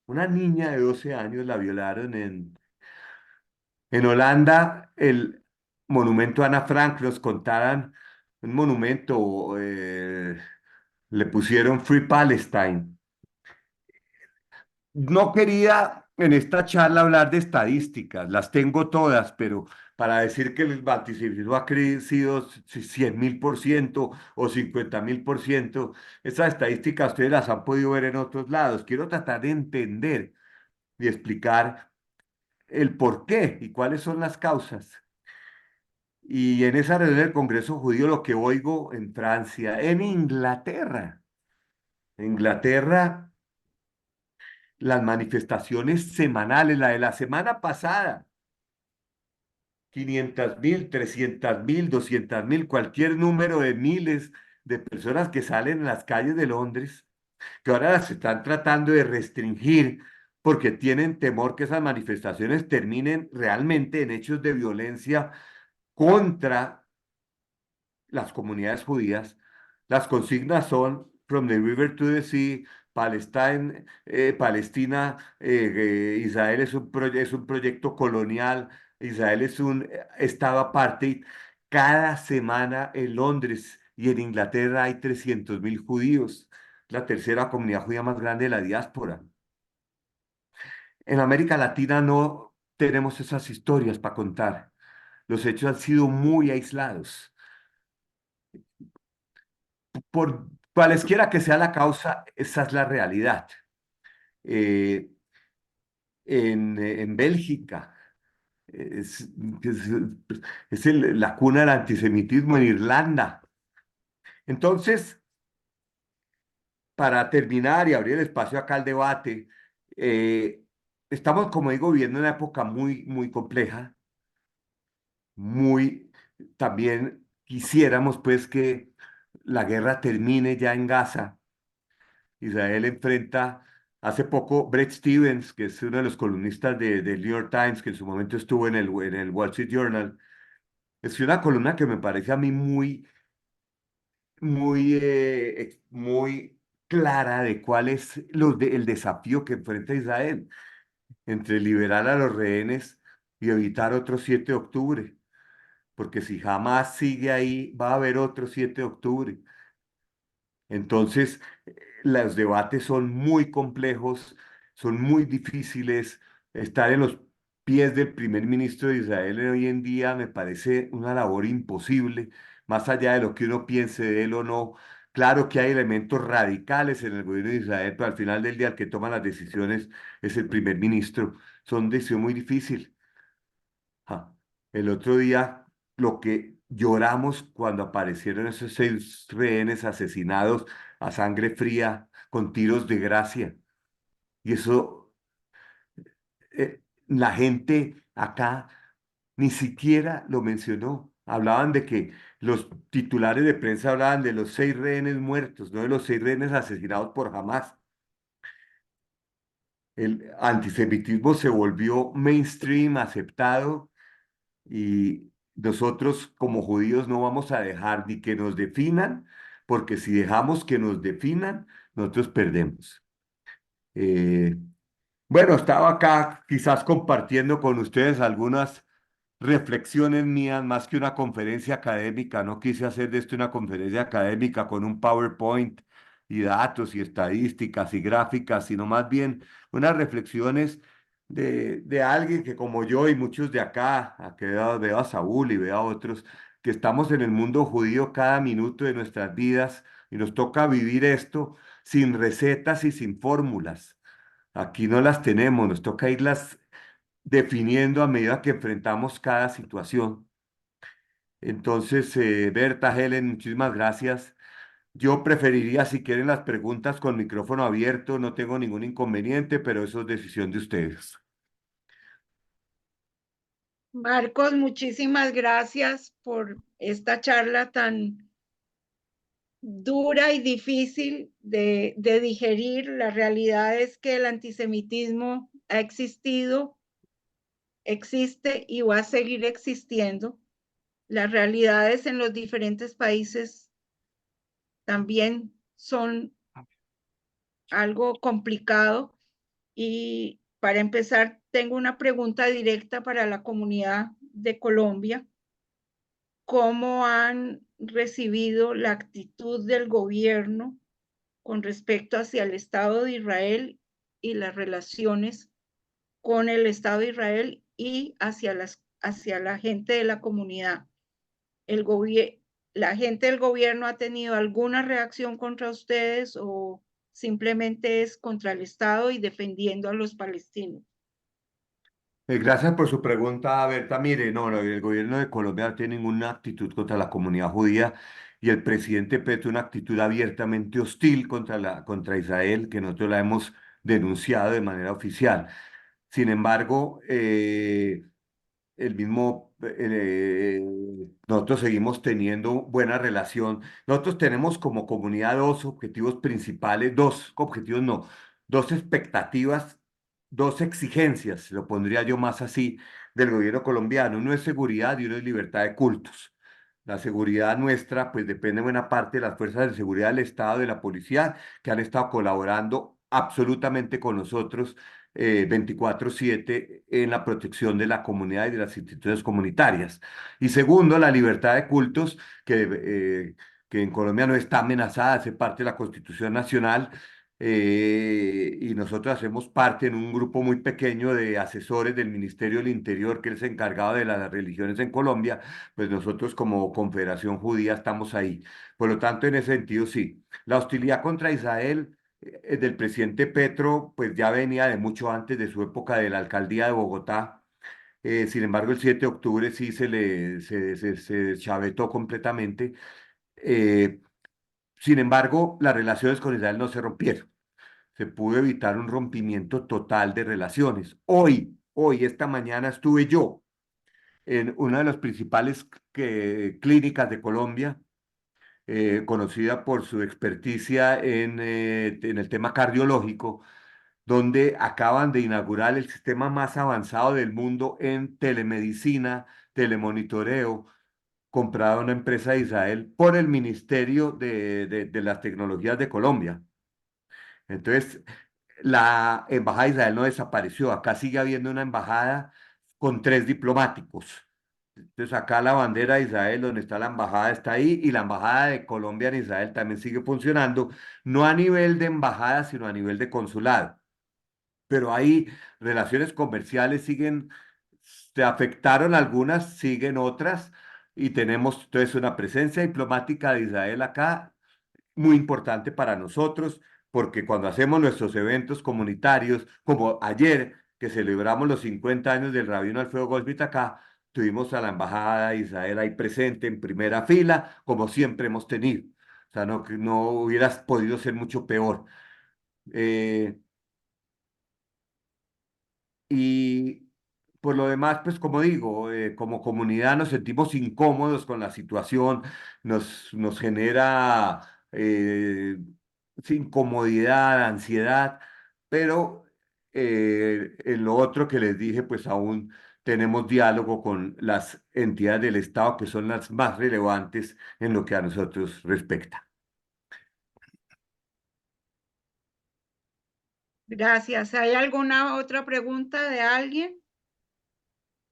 Una niña de 12 años la violaron en Holanda, el monumento a Ana Frank, nos contaran un monumento, le pusieron Free Palestine. No quería en esta charla hablar de estadísticas, las tengo todas, pero para decir que el antisemitismo ha crecido 100.000% o 50.000%, esas estadísticas ustedes las han podido ver en otros lados. Quiero tratar de entender y explicar el por qué y cuáles son las causas. Y en esa reunión del Congreso Judío lo que oigo en Francia, en Inglaterra, las manifestaciones semanales, la de la semana pasada, 500.000, 300.000, 200.000, cualquier número de miles de personas que salen en las calles de Londres, que ahora las están tratando de restringir porque tienen temor que esas manifestaciones terminen realmente en hechos de violencia contra las comunidades judías. Las consignas son From the River to the Sea, Palestine, Palestina, Israel es un proyecto colonial, Israel es un estado aparte. Cada semana en Londres y en Inglaterra hay 300.000 judíos, la tercera comunidad judía más grande de la diáspora. En América Latina no tenemos esas historias para contar. Los hechos han sido muy aislados. Por cualesquiera que sea la causa, esa es la realidad. Eh, en Bélgica, es, es, la cuna del antisemitismo en Irlanda. Entonces, para terminar y abrir el espacio acá al debate, estamos, como digo, viviendo una época muy compleja, muy, también quisiéramos pues que la guerra termine ya en Gaza. Israel enfrenta, hace poco, Bret Stephens, que es uno de los columnistas del New York Times, que en su momento estuvo en el Wall Street Journal, es una columna que me parece a mí muy clara de cuál es el desafío que enfrenta Israel entre liberar a los rehenes y evitar otro 7 de octubre, porque si jamás sigue ahí, va a haber otro 7 de octubre. Entonces, los debates son muy complejos, son muy difíciles. Estar en los pies del primer ministro de Israel hoy en día me parece una labor imposible, más allá de lo que uno piense de él o no. Claro que hay elementos radicales en el gobierno de Israel, pero al final del día el que toma las decisiones es el primer ministro. Son decisiones muy difíciles. Ah, el otro día, lo que lloramos cuando aparecieron esos 6 rehenes asesinados a sangre fría con tiros de gracia. Y eso, la gente acá ni siquiera lo mencionó. Hablaban de que los titulares de prensa hablaban de los 6 rehenes muertos, no de los 6 rehenes asesinados por Hamas. El antisemitismo se volvió mainstream, aceptado, y nosotros como judíos no vamos a dejar ni que nos definan, porque si dejamos que nos definan, nosotros perdemos. Eh, bueno, estaba acá quizás compartiendo con ustedes algunas reflexiones mías más que una conferencia académica. No quise hacer de esto una conferencia académica con un PowerPoint y datos y estadísticas y gráficas, sino más bien unas reflexiones de alguien que como yo y muchos de acá, que veo a Saúl y veo a otros, que estamos en el mundo judío cada minuto de nuestras vidas y nos toca vivir esto sin recetas y sin fórmulas. Aquí no las tenemos, nos toca irlas definiendo a medida que enfrentamos cada situación. Entonces, Berta, Helen, muchísimas gracias. Yo preferiría, si quieren, las preguntas con micrófono abierto, no tengo ningún inconveniente, pero eso es decisión de ustedes. Marcos, muchísimas gracias por esta charla tan dura y difícil de digerir. La realidad es que el antisemitismo ha existido, existe y va a seguir existiendo. Las realidades en los diferentes países también son algo complicado. Y para empezar, tengo una pregunta directa para la comunidad de Colombia. ¿Cómo han recibido la actitud del gobierno con respecto hacia el Estado de Israel y las relaciones con el Estado de Israel y hacia la gente de la comunidad? ¿La gente del gobierno ha tenido alguna reacción contra ustedes o simplemente es contra el Estado y defendiendo a los palestinos? Gracias por su pregunta, Berta. Mire, no, el gobierno de Colombia no tiene ninguna actitud contra la comunidad judía y el presidente Petro una actitud abiertamente hostil contra Israel, que nosotros la hemos denunciado de manera oficial. Sin embargo, nosotros seguimos teniendo buena relación. Nosotros tenemos como comunidad dos objetivos principales, dos objetivos no, dos expectativas, dos exigencias, lo pondría yo más así, del gobierno colombiano. Uno es seguridad y uno es libertad de cultos. La seguridad nuestra, pues depende en buena parte de las fuerzas de seguridad del Estado, de la policía, que han estado colaborando absolutamente con nosotros 24/7 en la protección de la comunidad y de las instituciones comunitarias. Y segundo, la libertad de cultos, que en Colombia no está amenazada, hace parte de la Constitución Nacional. Y nosotros hacemos parte en un grupo muy pequeño de asesores del Ministerio del Interior, que es encargado de las religiones en Colombia, pues nosotros como Confederación Judía estamos ahí. Por lo tanto, en ese sentido, sí. La hostilidad contra Israel del presidente Petro, pues ya venía de mucho antes de su época de la alcaldía de Bogotá. Sin embargo, el 7 de octubre sí se deschavetó completamente. Eh, Sin embargo, las relaciones con Israel no se rompieron. Se pudo evitar un rompimiento total de relaciones. Esta mañana estuve yo en una de las principales clínicas de Colombia, conocida por su experticia en el tema cardiológico, donde acaban de inaugurar el sistema más avanzado del mundo en telemedicina, telemonitoreo, comprado a una empresa de Israel por el Ministerio de las Tecnologías de Colombia. Entonces, la embajada de Israel no desapareció, acá sigue habiendo una embajada con 3 diplomáticos. Entonces acá la bandera de Israel, donde está la embajada, está ahí, y la embajada de Colombia en Israel también sigue funcionando, no a nivel de embajada, sino a nivel de consulado. Pero hay relaciones comerciales, siguen se afectaron algunas, siguen otras, y tenemos entonces una presencia diplomática de Israel acá muy importante para nosotros, porque cuando hacemos nuestros eventos comunitarios, como ayer que celebramos los 50 años del Rabino Alfredo Golbit acá, tuvimos a la Embajada de Israel ahí presente en primera fila, como siempre hemos tenido. O sea, no hubieras podido ser mucho peor. Eh, y por lo demás, pues como digo, como comunidad nos sentimos incómodos con la situación, nos genera sí, incomodidad, ansiedad, pero en lo otro que les dije, pues aún tenemos diálogo con las entidades del Estado que son las más relevantes en lo que a nosotros respecta. Gracias. ¿Hay alguna otra pregunta de alguien?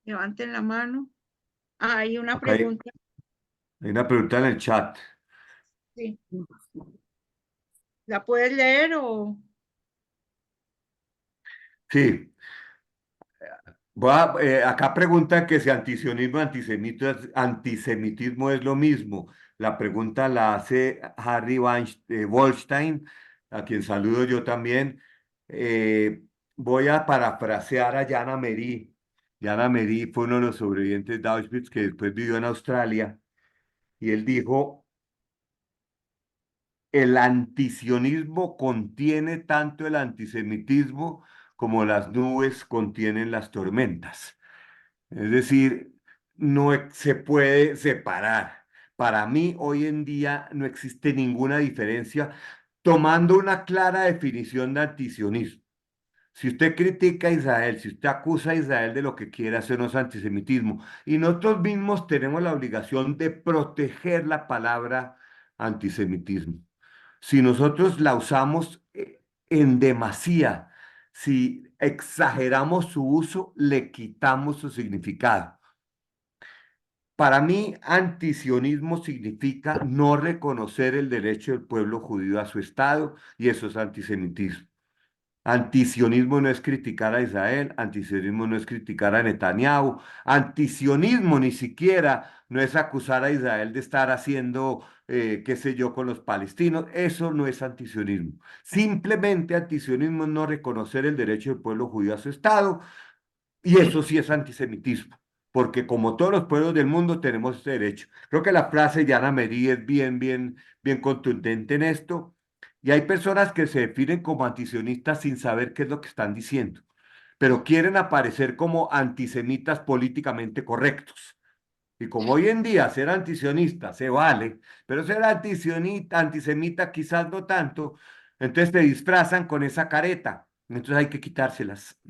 Levanten la mano. Ah, hay una Acá pregunta. hay una pregunta en el chat. Sí. ¿La puedes leer o...? Sí. Acá preguntan que si antisionismo y antisemitismo es lo mismo. La pregunta la hace Harry Weinstein, a quien saludo yo también. Voy a parafrasear a Jana Merí. Jana Merí fue uno de los sobrevivientes de Auschwitz que después vivió en Australia, y él dijo: el antisionismo contiene tanto el antisemitismo como las nubes contienen las tormentas. Es decir, no se puede separar. Para mí, hoy en día no existe ninguna diferencia tomando una clara definición de antisionismo. Si usted critica a Israel, si usted acusa a Israel de lo que quiere, hacer no es antisemitismo. Y nosotros mismos tenemos la obligación de proteger la palabra antisemitismo. Si nosotros la usamos en demasía, si exageramos su uso, le quitamos su significado. Para mí, antisionismo significa no reconocer el derecho del pueblo judío a su Estado, y eso es antisemitismo. Antisionismo no es criticar a Israel, antisionismo no es criticar a Netanyahu, antisionismo ni siquiera no es acusar a Israel de estar haciendo, qué sé yo, con los palestinos. Eso no es antisionismo. Simplemente antisionismo es no reconocer el derecho del pueblo judío a su Estado, y eso sí es antisemitismo, porque como todos los pueblos del mundo tenemos este derecho. Creo que la frase de Ana Merí es bien contundente en esto, y hay personas que se definen como antisionistas sin saber qué es lo que están diciendo, pero quieren aparecer como antisemitas políticamente correctos. Y como hoy en día ser antisionista se vale, pero ser antisemita quizás no tanto, entonces te disfrazan con esa careta. Entonces hay que quitárselas.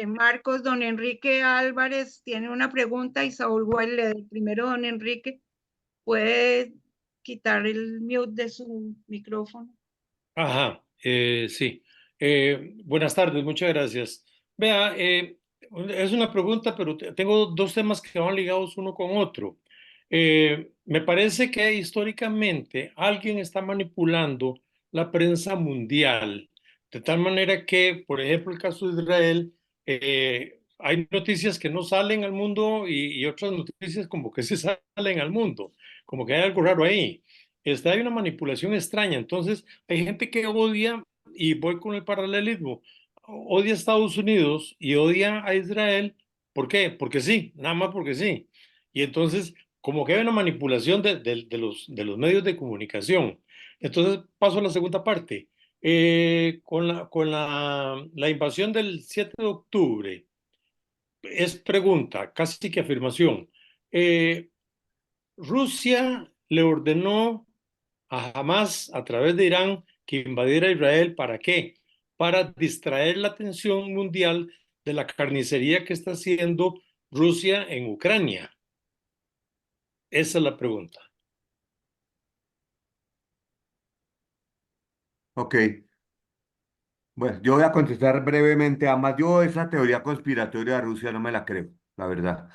Marcos, don Enrique Álvarez tiene una pregunta y Saúl Guayle, primero don Enrique, ¿puede quitar el mute de su micrófono? Ajá, sí. Buenas tardes, muchas gracias. Vea, es una pregunta, pero tengo dos temas que van ligados uno con otro. Me parece que históricamente alguien está manipulando la prensa mundial, de tal manera que, por ejemplo, el caso de Israel, hay noticias que no salen al mundo y otras noticias como que sí salen al mundo, como que hay algo raro ahí. Hay una manipulación extraña. Entonces, hay gente que odia, y voy con el paralelismo, odia a Estados Unidos y odia a Israel. ¿Por qué? Porque sí, nada más porque sí. Y entonces, como que hay una manipulación de los medios de comunicación. Entonces, paso a la segunda parte. La invasión del 7 de octubre, es pregunta, casi que afirmación. Eh, Rusia le ordenó a Hamas a través de Irán que invadiera Israel. ¿Para qué? Para distraer la atención mundial de la carnicería que está haciendo Rusia en Ucrania. Esa es la pregunta. Ok. Bueno, yo voy a contestar brevemente. Además, yo esa teoría conspiratoria de Rusia no me la creo, la verdad.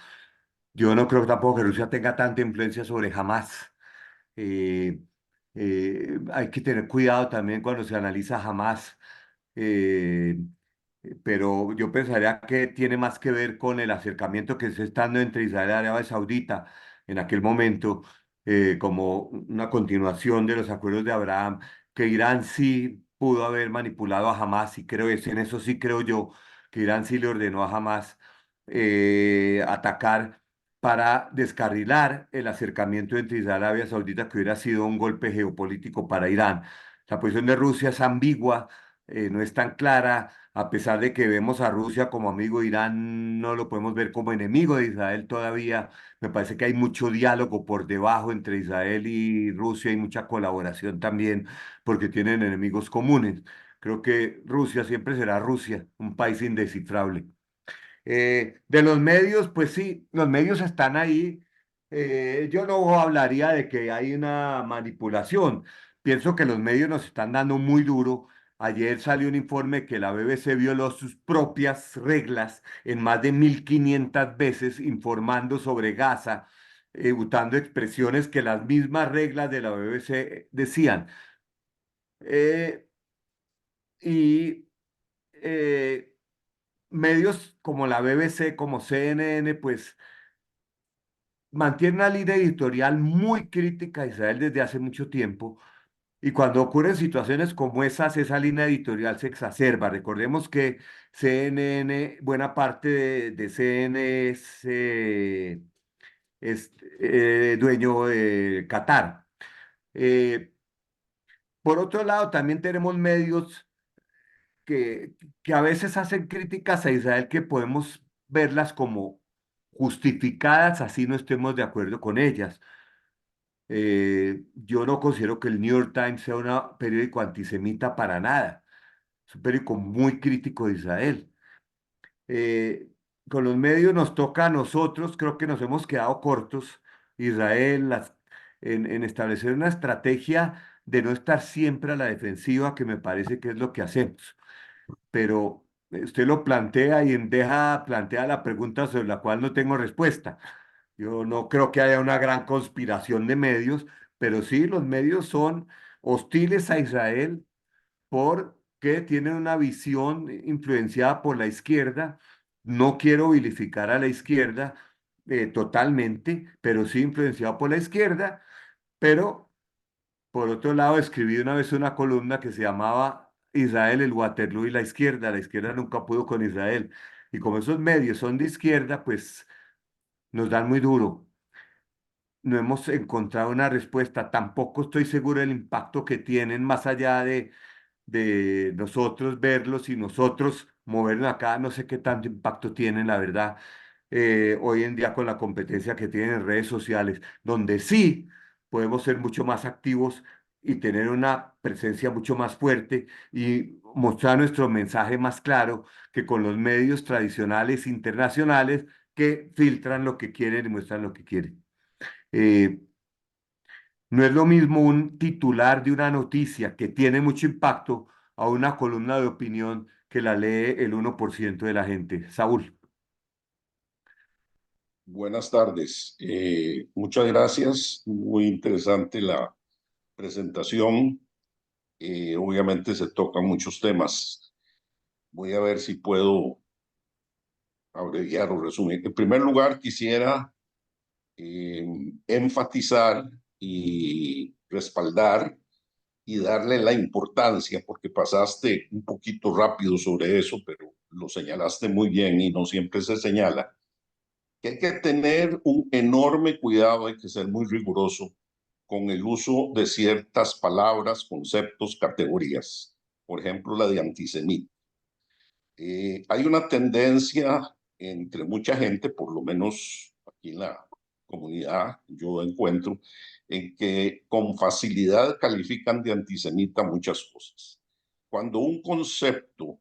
Yo no creo tampoco que Rusia tenga tanta influencia sobre Hamas. Eh, hay que tener cuidado también cuando se analiza Hamas. pero yo pensaría que tiene más que ver con el acercamiento que se está dando entre Israel y Arabia Saudita en aquel momento, como una continuación de los acuerdos de Abraham, que Irán sí pudo haber manipulado a Hamas, y creo en eso sí creo yo, que Irán sí le ordenó a Hamas atacar para descarrilar el acercamiento entre Israel y Arabia Saudita, que hubiera sido un golpe geopolítico para Irán. La posición de Rusia es ambigua, no es tan clara, a pesar de que vemos a Rusia como amigo de Irán, no lo podemos ver como enemigo de Israel todavía. Me parece que hay mucho diálogo por debajo entre Israel y Rusia y mucha colaboración también, porque tienen enemigos comunes. Creo que Rusia siempre será Rusia, un país indescifrable. De los medios, pues sí, los medios están ahí. Yo no hablaría de que hay una manipulación. Pienso que los medios nos están dando muy duro. Ayer salió un informe que la BBC violó sus propias reglas en más de 1.500 veces informando sobre Gaza, usando expresiones que las mismas reglas de la BBC decían. Eh, y eh, medios como la BBC, como CNN, pues mantiene una línea editorial muy crítica a Israel desde hace mucho tiempo. Y cuando ocurren situaciones como esas, esa línea editorial se exacerba. Recordemos que CNN, buena parte de CNN es dueño de Qatar. Eh, por otro lado, también tenemos medios que, que a veces hacen críticas a Israel que podemos verlas como justificadas, así no estemos de acuerdo con ellas. Yo no considero que el New York Times sea un periódico antisemita para nada. Es un periódico muy crítico de Israel. Eh, con los medios nos toca a nosotros, creo que nos hemos quedado cortos, Israel, en establecer una estrategia de no estar siempre a la defensiva, que me parece que es lo que hacemos. Pero usted lo plantea y plantea la pregunta sobre la cual no tengo respuesta. Yo no creo que haya una gran conspiración de medios, pero sí los medios son hostiles a Israel porque tienen una visión influenciada por la izquierda. No quiero vilificar a la izquierda totalmente, pero sí influenciado por la izquierda. Pero por otro lado, escribí una vez una columna que se llamaba Israel, el Waterloo y la izquierda. La izquierda nunca pudo con Israel. Y como esos medios son de izquierda, pues nos dan muy duro. No hemos encontrado una respuesta. Tampoco estoy seguro del impacto que tienen más allá de nosotros verlos y nosotros movernos acá. No sé qué tanto impacto tienen, la verdad, hoy en día con la competencia que tienen en redes sociales, donde sí podemos ser mucho más activos y tener una presencia mucho más fuerte y mostrar nuestro mensaje más claro que con los medios tradicionales internacionales que filtran lo que quieren y muestran lo que quieren. Eh, no es lo mismo un titular de una noticia que tiene mucho impacto a una columna de opinión que la lee el 1% de la gente. Saúl. Buenas tardes. Muchas gracias. Muy interesante la presentación. Obviamente se tocan muchos temas. Voy a ver si puedo abreviar o resumir. En primer lugar, quisiera enfatizar y respaldar y darle la importancia, porque pasaste un poquito rápido sobre eso, pero lo señalaste muy bien y no siempre se señala, que hay que tener un enorme cuidado, hay que ser muy riguroso con el uso de ciertas palabras, conceptos, categorías. Por ejemplo, la de antisemita. Hay una tendencia entre mucha gente, por lo menos aquí en la comunidad yo encuentro, en que con facilidad califican de antisemita muchas cosas. Cuando un concepto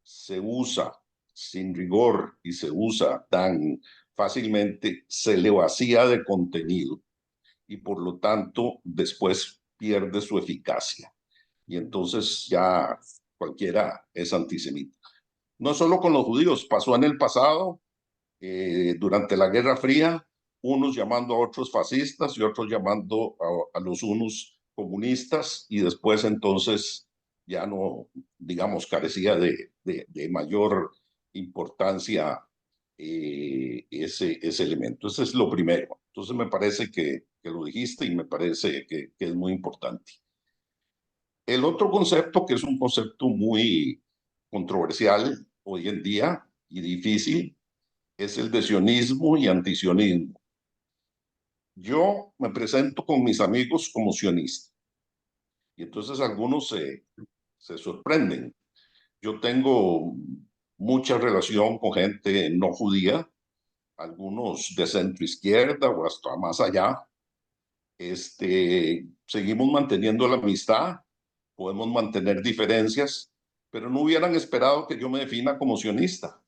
se usa sin rigor y se usa tan fácilmente, se le vacía de contenido y por lo tanto después pierde su eficacia. Y entonces ya cualquiera es antisemita. No solo con los judíos, pasó en el pasado, durante la Guerra Fría, unos llamando a otros fascistas y otros llamando a los unos comunistas y después entonces ya no, digamos, carecía de mayor importancia ese elemento. Ese es lo primero. Entonces me parece que lo dijiste y me parece que es muy importante. El otro concepto, que es un concepto muy controversial hoy en día y difícil, es el de sionismo y antisionismo. Yo me presento con mis amigos como sionista y entonces algunos se sorprenden. Yo tengo mucha relación con gente no judía, algunos de centro izquierda o hasta más allá. Seguimos manteniendo la amistad, podemos mantener diferencias, pero no hubieran esperado que yo me defina como sionista.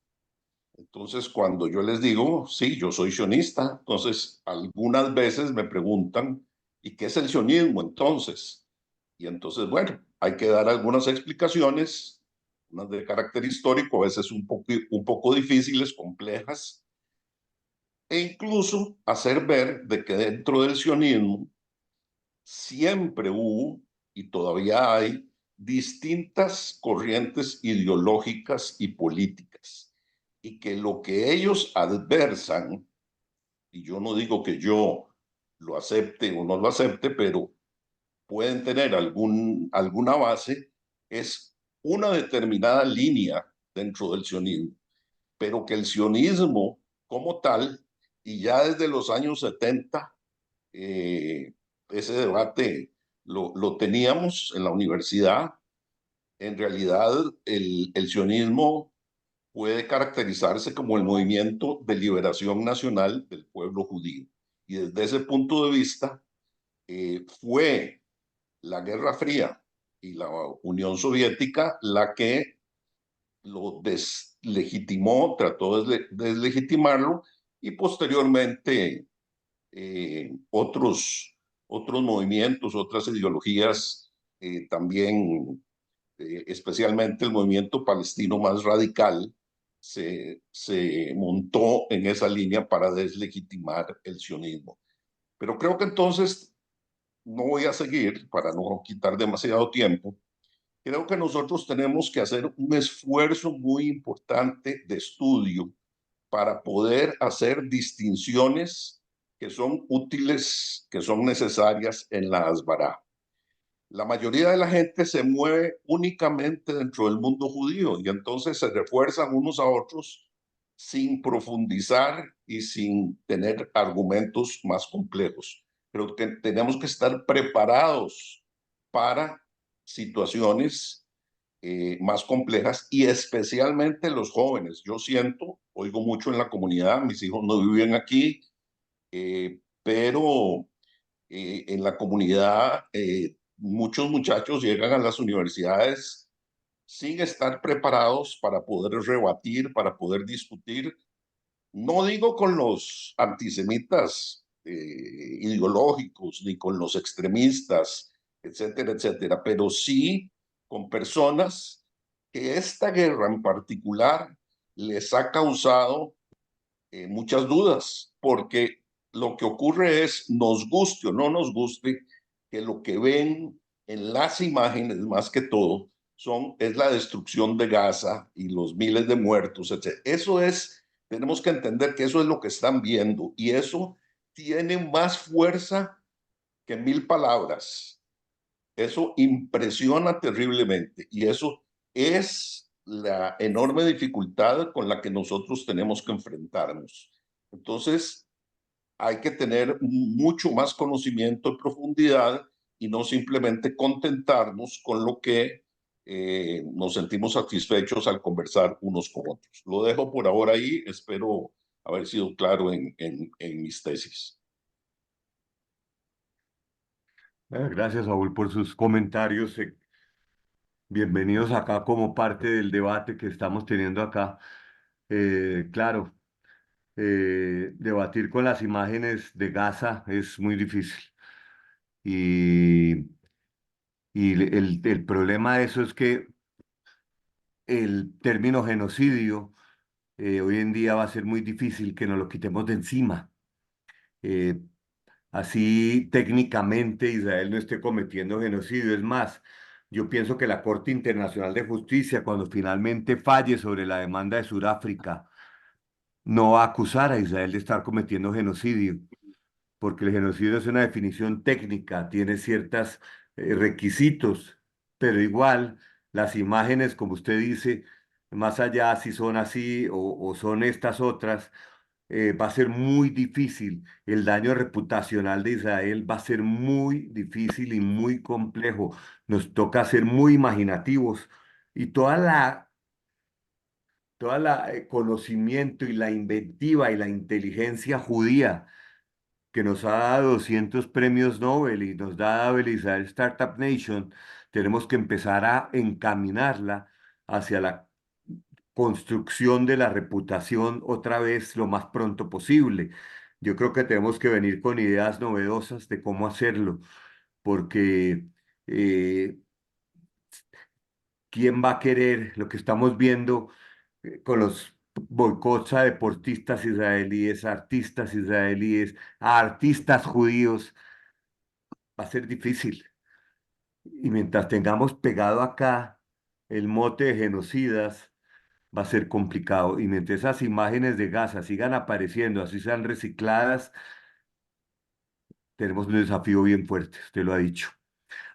Entonces, cuando yo les digo, sí, yo soy sionista, entonces algunas veces me preguntan, ¿y qué es el sionismo entonces? Y entonces, bueno, hay que dar algunas explicaciones, unas de carácter histórico, a veces un poco difíciles, complejas, e incluso hacer ver de que dentro del sionismo siempre hubo y todavía hay distintas corrientes ideológicas y políticas, y que lo que ellos adversan, y yo no digo que yo lo acepte o no lo acepte, pero pueden tener alguna base, es una determinada línea dentro del sionismo, pero que el sionismo como tal, y ya desde los años 70, ese debate lo teníamos en la universidad. En realidad, el sionismo puede caracterizarse como el movimiento de liberación nacional del pueblo judío. Y desde ese punto de vista, fue la Guerra Fría y la Unión Soviética la que lo deslegitimó, trató de deslegitimarlo, y posteriormente otros movimientos, otras ideologías, también especialmente el movimiento palestino más radical, se montó en esa línea para deslegitimar el sionismo. Pero creo que entonces, no voy a seguir para no quitar demasiado tiempo. Creo que nosotros tenemos que hacer un esfuerzo muy importante de estudio para poder hacer distinciones que son útiles, que son necesarias en la Asbará. La mayoría de la gente se mueve únicamente dentro del mundo judío y entonces se refuerzan unos a otros sin profundizar y sin tener argumentos más complejos. Creo que tenemos que estar preparados para situaciones más complejas y especialmente los jóvenes. Yo siento, oigo mucho en la comunidad, mis hijos no viven aquí, pero en la comunidad muchos muchachos llegan a las universidades sin estar preparados para poder rebatir, para poder discutir. No digo con los antisemitas ideológicos, ni con los extremistas, etcétera, etcétera, pero sí con personas que esta guerra en particular les ha causado muchas dudas, porque lo que ocurre es, nos guste o no nos guste, que lo que ven en las imágenes más que todo es la destrucción de Gaza y los miles de muertos, etc. Eso es, tenemos que entender que eso es lo que están viendo y eso tiene más fuerza que 1000 palabras. Eso impresiona terriblemente y eso es la enorme dificultad con la que nosotros tenemos que enfrentarnos. Entonces, hay que tener mucho más conocimiento en profundidad y no simplemente contentarnos con lo que nos sentimos satisfechos al conversar unos con otros. Lo dejo por ahora ahí, espero haber sido claro en mis tesis. Gracias, Saúl, por sus comentarios. Bienvenidos acá como parte del debate que estamos teniendo acá. Claro, debatir con las imágenes de Gaza es muy difícil. Y, el problema de eso es que el término genocidio hoy en día va a ser muy difícil que nos lo quitemos de encima. Eh, Así técnicamente Israel no esté cometiendo genocidio. Es más, Yo pienso que la Corte Internacional de Justicia, cuando finalmente falle sobre la demanda de Sudáfrica, no va a acusar a Israel de estar cometiendo genocidio, porque el genocidio es una definición técnica, tiene ciertos requisitos, pero igual las imágenes, como usted dice, más allá si son así o son estas otras, va a ser muy difícil. El daño reputacional de Israel va a ser muy difícil y muy complejo. Nos toca ser muy imaginativos y toda la conocimiento y la inventiva y la inteligencia judía que nos ha dado 200 premios Nobel y nos da el Israel Startup Nation, tenemos que empezar a encaminarla hacia la construcción de la reputación otra vez lo más pronto posible. Yo creo que tenemos que venir con ideas novedosas de cómo hacerlo, porque eh, ¿quién va a querer lo que estamos viendo con los boicots a deportistas israelíes, a artistas judíos? Va a ser difícil. Y mientras tengamos pegado acá el mote de genocidas, va a ser complicado. Y mientras esas imágenes de Gaza sigan apareciendo, así sean recicladas, tenemos un desafío bien fuerte, usted lo ha dicho.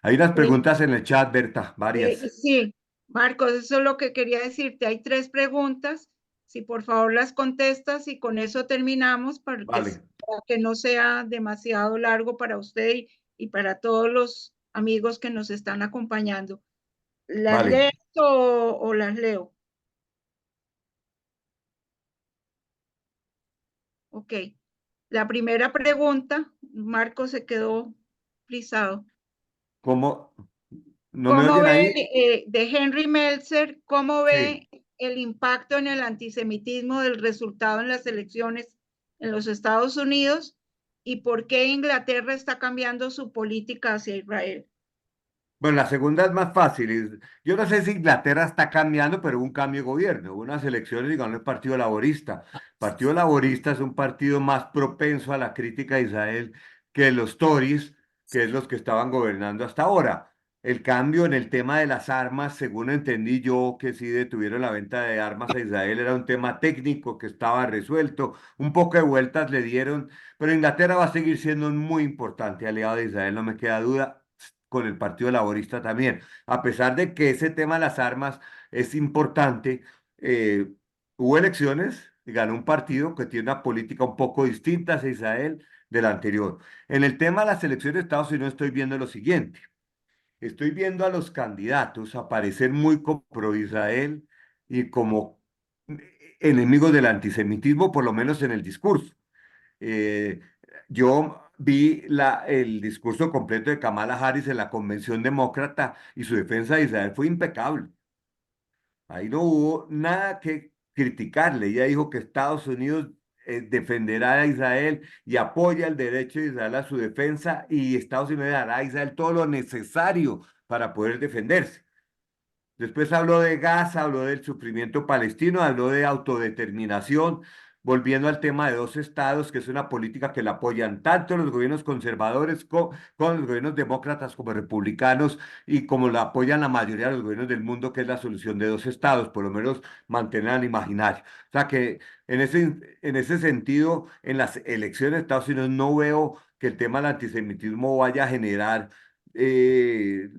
Hay unas preguntas en el chat, Berta, varias. Sí, Marcos, eso es lo que quería decirte. Hay 3 preguntas. Si por favor las contestas y con eso terminamos para Vale, que no sea demasiado largo para usted y para todos los amigos que nos están acompañando. ¿Las vale. lees o las leo? Ok. La primera pregunta, Marcos se quedó frisado. ¿Cómo? ¿No me ¿Cómo oyen ve, ahí? de Henry Meltzer, cómo Sí. ve el impacto en el antisemitismo del resultado en las elecciones en los Estados Unidos y por qué Inglaterra está cambiando su política hacia Israel? Bueno, la segunda es más fácil. Yo no sé si Inglaterra está cambiando, pero hubo un cambio de gobierno. Hubo unas elecciones y ganó el Partido Laborista. El Partido Laborista es un partido más propenso a la crítica a Israel que los Tories, que es los que estaban gobernando hasta ahora. El cambio en el tema de las armas, según entendí yo, que sí detuvieron la venta de armas a Israel, era un tema técnico que estaba resuelto. Un poco de vueltas le dieron, pero Inglaterra va a seguir siendo un muy importante aliado de Israel, no me queda duda con el Partido Laborista también. A pesar de que ese tema de las armas es importante, eh, hubo elecciones y ganó un partido que tiene una política un poco distinta hacia Israel de la anterior. En el tema de las elecciones de Estados Unidos estoy viendo lo siguiente. Estoy viendo a los candidatos aparecer muy como pro Israel y como enemigos del antisemitismo, por lo menos en el discurso. Eh, yo vi el discurso completo de Kamala Harris en la convención demócrata y su defensa de Israel fue impecable. Ahí no hubo nada que criticarle. Ella dijo que Estados Unidos defenderá a Israel y apoya el derecho de Israel a su defensa y Estados Unidos dará a Israel todo lo necesario para poder defenderse. Después habló de Gaza, habló del sufrimiento palestino, habló de autodeterminación, volviendo al tema de 2 estados, que es una política que la apoyan tanto los gobiernos conservadores como los gobiernos demócratas como republicanos y como la apoyan la mayoría de los gobiernos del mundo, que es la solución de 2 estados, por lo menos mantener el imaginario. O sea que en ese sentido, en las elecciones de Estados Unidos no veo que el tema del antisemitismo vaya a generar eh,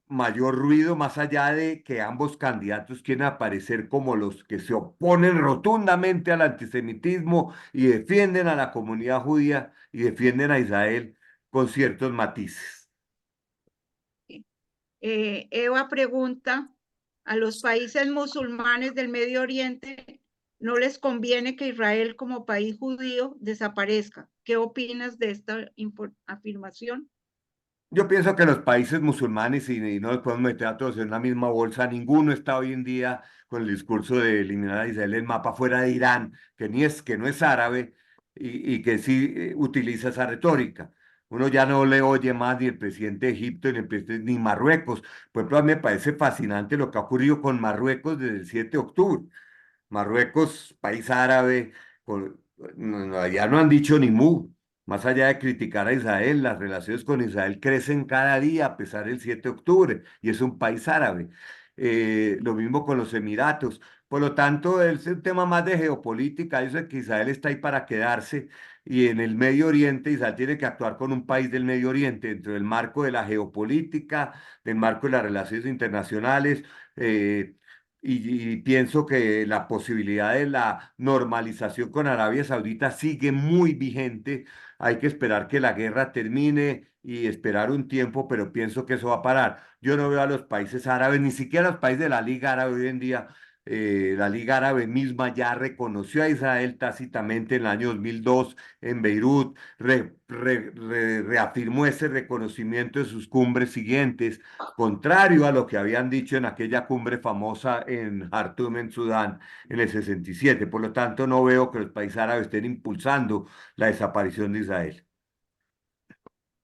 mayor ruido más allá de que ambos candidatos quieren aparecer como los que se oponen rotundamente al antisemitismo y defienden a la comunidad judía y defienden a Israel con ciertos matices. Eva pregunta, ¿a los países musulmanes del Medio Oriente no les conviene que Israel como país judío desaparezca? ¿Qué opinas de esta afirmación? Yo pienso que los países musulmanes, y no los podemos meter a todos en una misma bolsa, ninguno está hoy en día con el discurso de eliminar a Israel del mapa fuera de Irán, que no es árabe y que sí utiliza esa retórica. Uno ya no le oye más ni el presidente de Egipto ni Marruecos. Por ejemplo, a mí me parece fascinante lo que ha ocurrido con Marruecos desde el 7 de octubre. Marruecos, país árabe, ya no han dicho ni mu. Más allá de criticar a Israel, las relaciones con Israel crecen cada día a pesar del 7 de octubre y es un país árabe. Lo mismo con los Emiratos. Por lo tanto, es un tema más de geopolítica. Yo sé que Israel está ahí para quedarse y en el Medio Oriente Israel tiene que actuar con un país del Medio Oriente dentro del marco de la geopolítica, del marco de las relaciones internacionales. eh, y pienso que la posibilidad de la normalización con Arabia Saudita sigue muy vigente. Hay que esperar que la guerra termine y esperar un tiempo, pero pienso que eso va a parar. Yo no veo a los países árabes, ni siquiera a los países de la Liga Árabe hoy en día. La Liga Árabe misma ya reconoció a Israel tácitamente en el año 2002 en Beirut, reafirmó ese reconocimiento en sus cumbres siguientes, contrario a lo que habían dicho en aquella cumbre famosa en Jartum, en Sudán, en el 67. Por lo tanto, no veo que los países árabes estén impulsando la desaparición de Israel.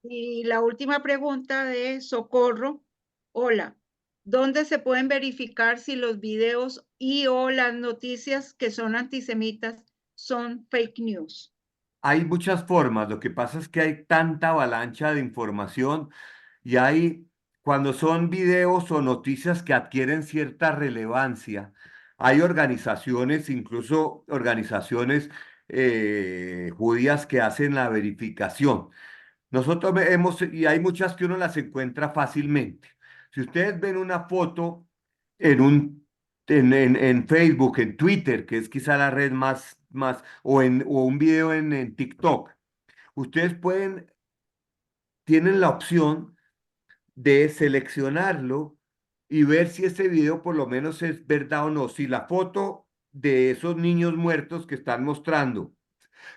Y la última pregunta de Socorro. Hola, ¿dónde se pueden verificar si los videos y o las noticias que son antisemitas son fake news? Hay muchas formas, lo que pasa es que hay tanta avalancha de información y hay, cuando son videos o noticias que adquieren cierta relevancia, hay organizaciones, incluso organizaciones judías que hacen la verificación. Nosotros hemos, y hay muchas que uno las encuentra fácilmente. Si ustedes ven una foto en en Facebook, en Twitter, que es quizá la red o un video en TikTok, ustedes tienen la opción de seleccionarlo y ver si ese video por lo menos es verdad o no. Si la foto de esos niños muertos que están mostrando,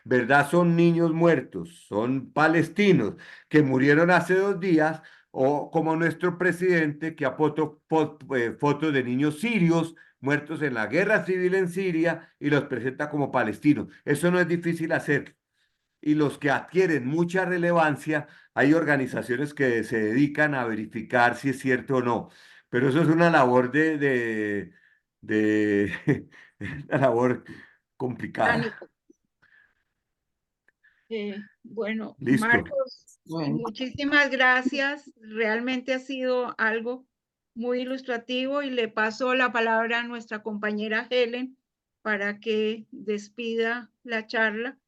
¿verdad? Son niños muertos, son palestinos que murieron hace 2 días, o como nuestro presidente que ha puesto fotos de niños sirios muertos en la guerra civil en Siria y los presenta como palestinos. Eso no es difícil hacer. Y los que adquieren mucha relevancia, hay organizaciones que se dedican a verificar si es cierto o no. Pero eso es una labor de una labor complicada. Pánico. Bueno, Listo. Marcos, Bueno, muchísimas gracias. Realmente ha sido algo muy ilustrativo y le paso la palabra a nuestra compañera Helen para que despida la charla.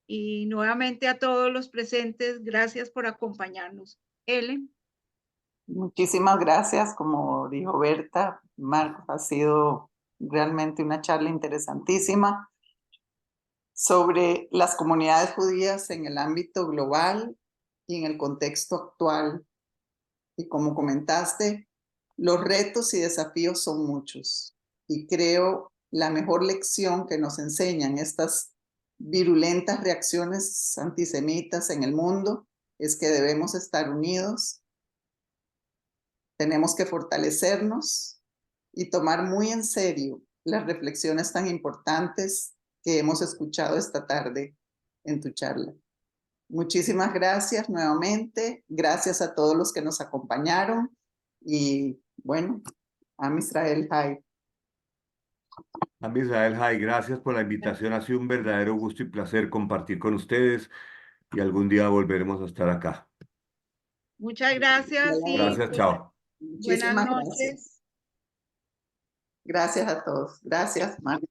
Y nuevamente a todos los presentes, gracias por acompañarnos. Helen. muchísimas gracias. Como dijo Berta, Marcos, ha sido realmente una charla interesantísima sobre las comunidades judías en el ámbito global y en el contexto actual. Y como comentaste, los retos y desafíos son muchos. Y creo la mejor lección que nos enseñan estas virulentas reacciones antisemitas en el mundo es que debemos estar unidos, tenemos que fortalecernos y tomar muy en serio las reflexiones tan importantes que hemos escuchado esta tarde en tu charla. Muchísimas gracias nuevamente. Gracias a todos los que nos acompañaron. Y bueno, Am Israel Hay. A Misael Jai, gracias por la invitación. Ha sido un verdadero gusto y placer compartir con ustedes y algún día volveremos a estar acá. Muchas gracias y Gracias, pues, chao. buenas Muchísimas gracias. noches. Gracias a todos. Gracias, Marta.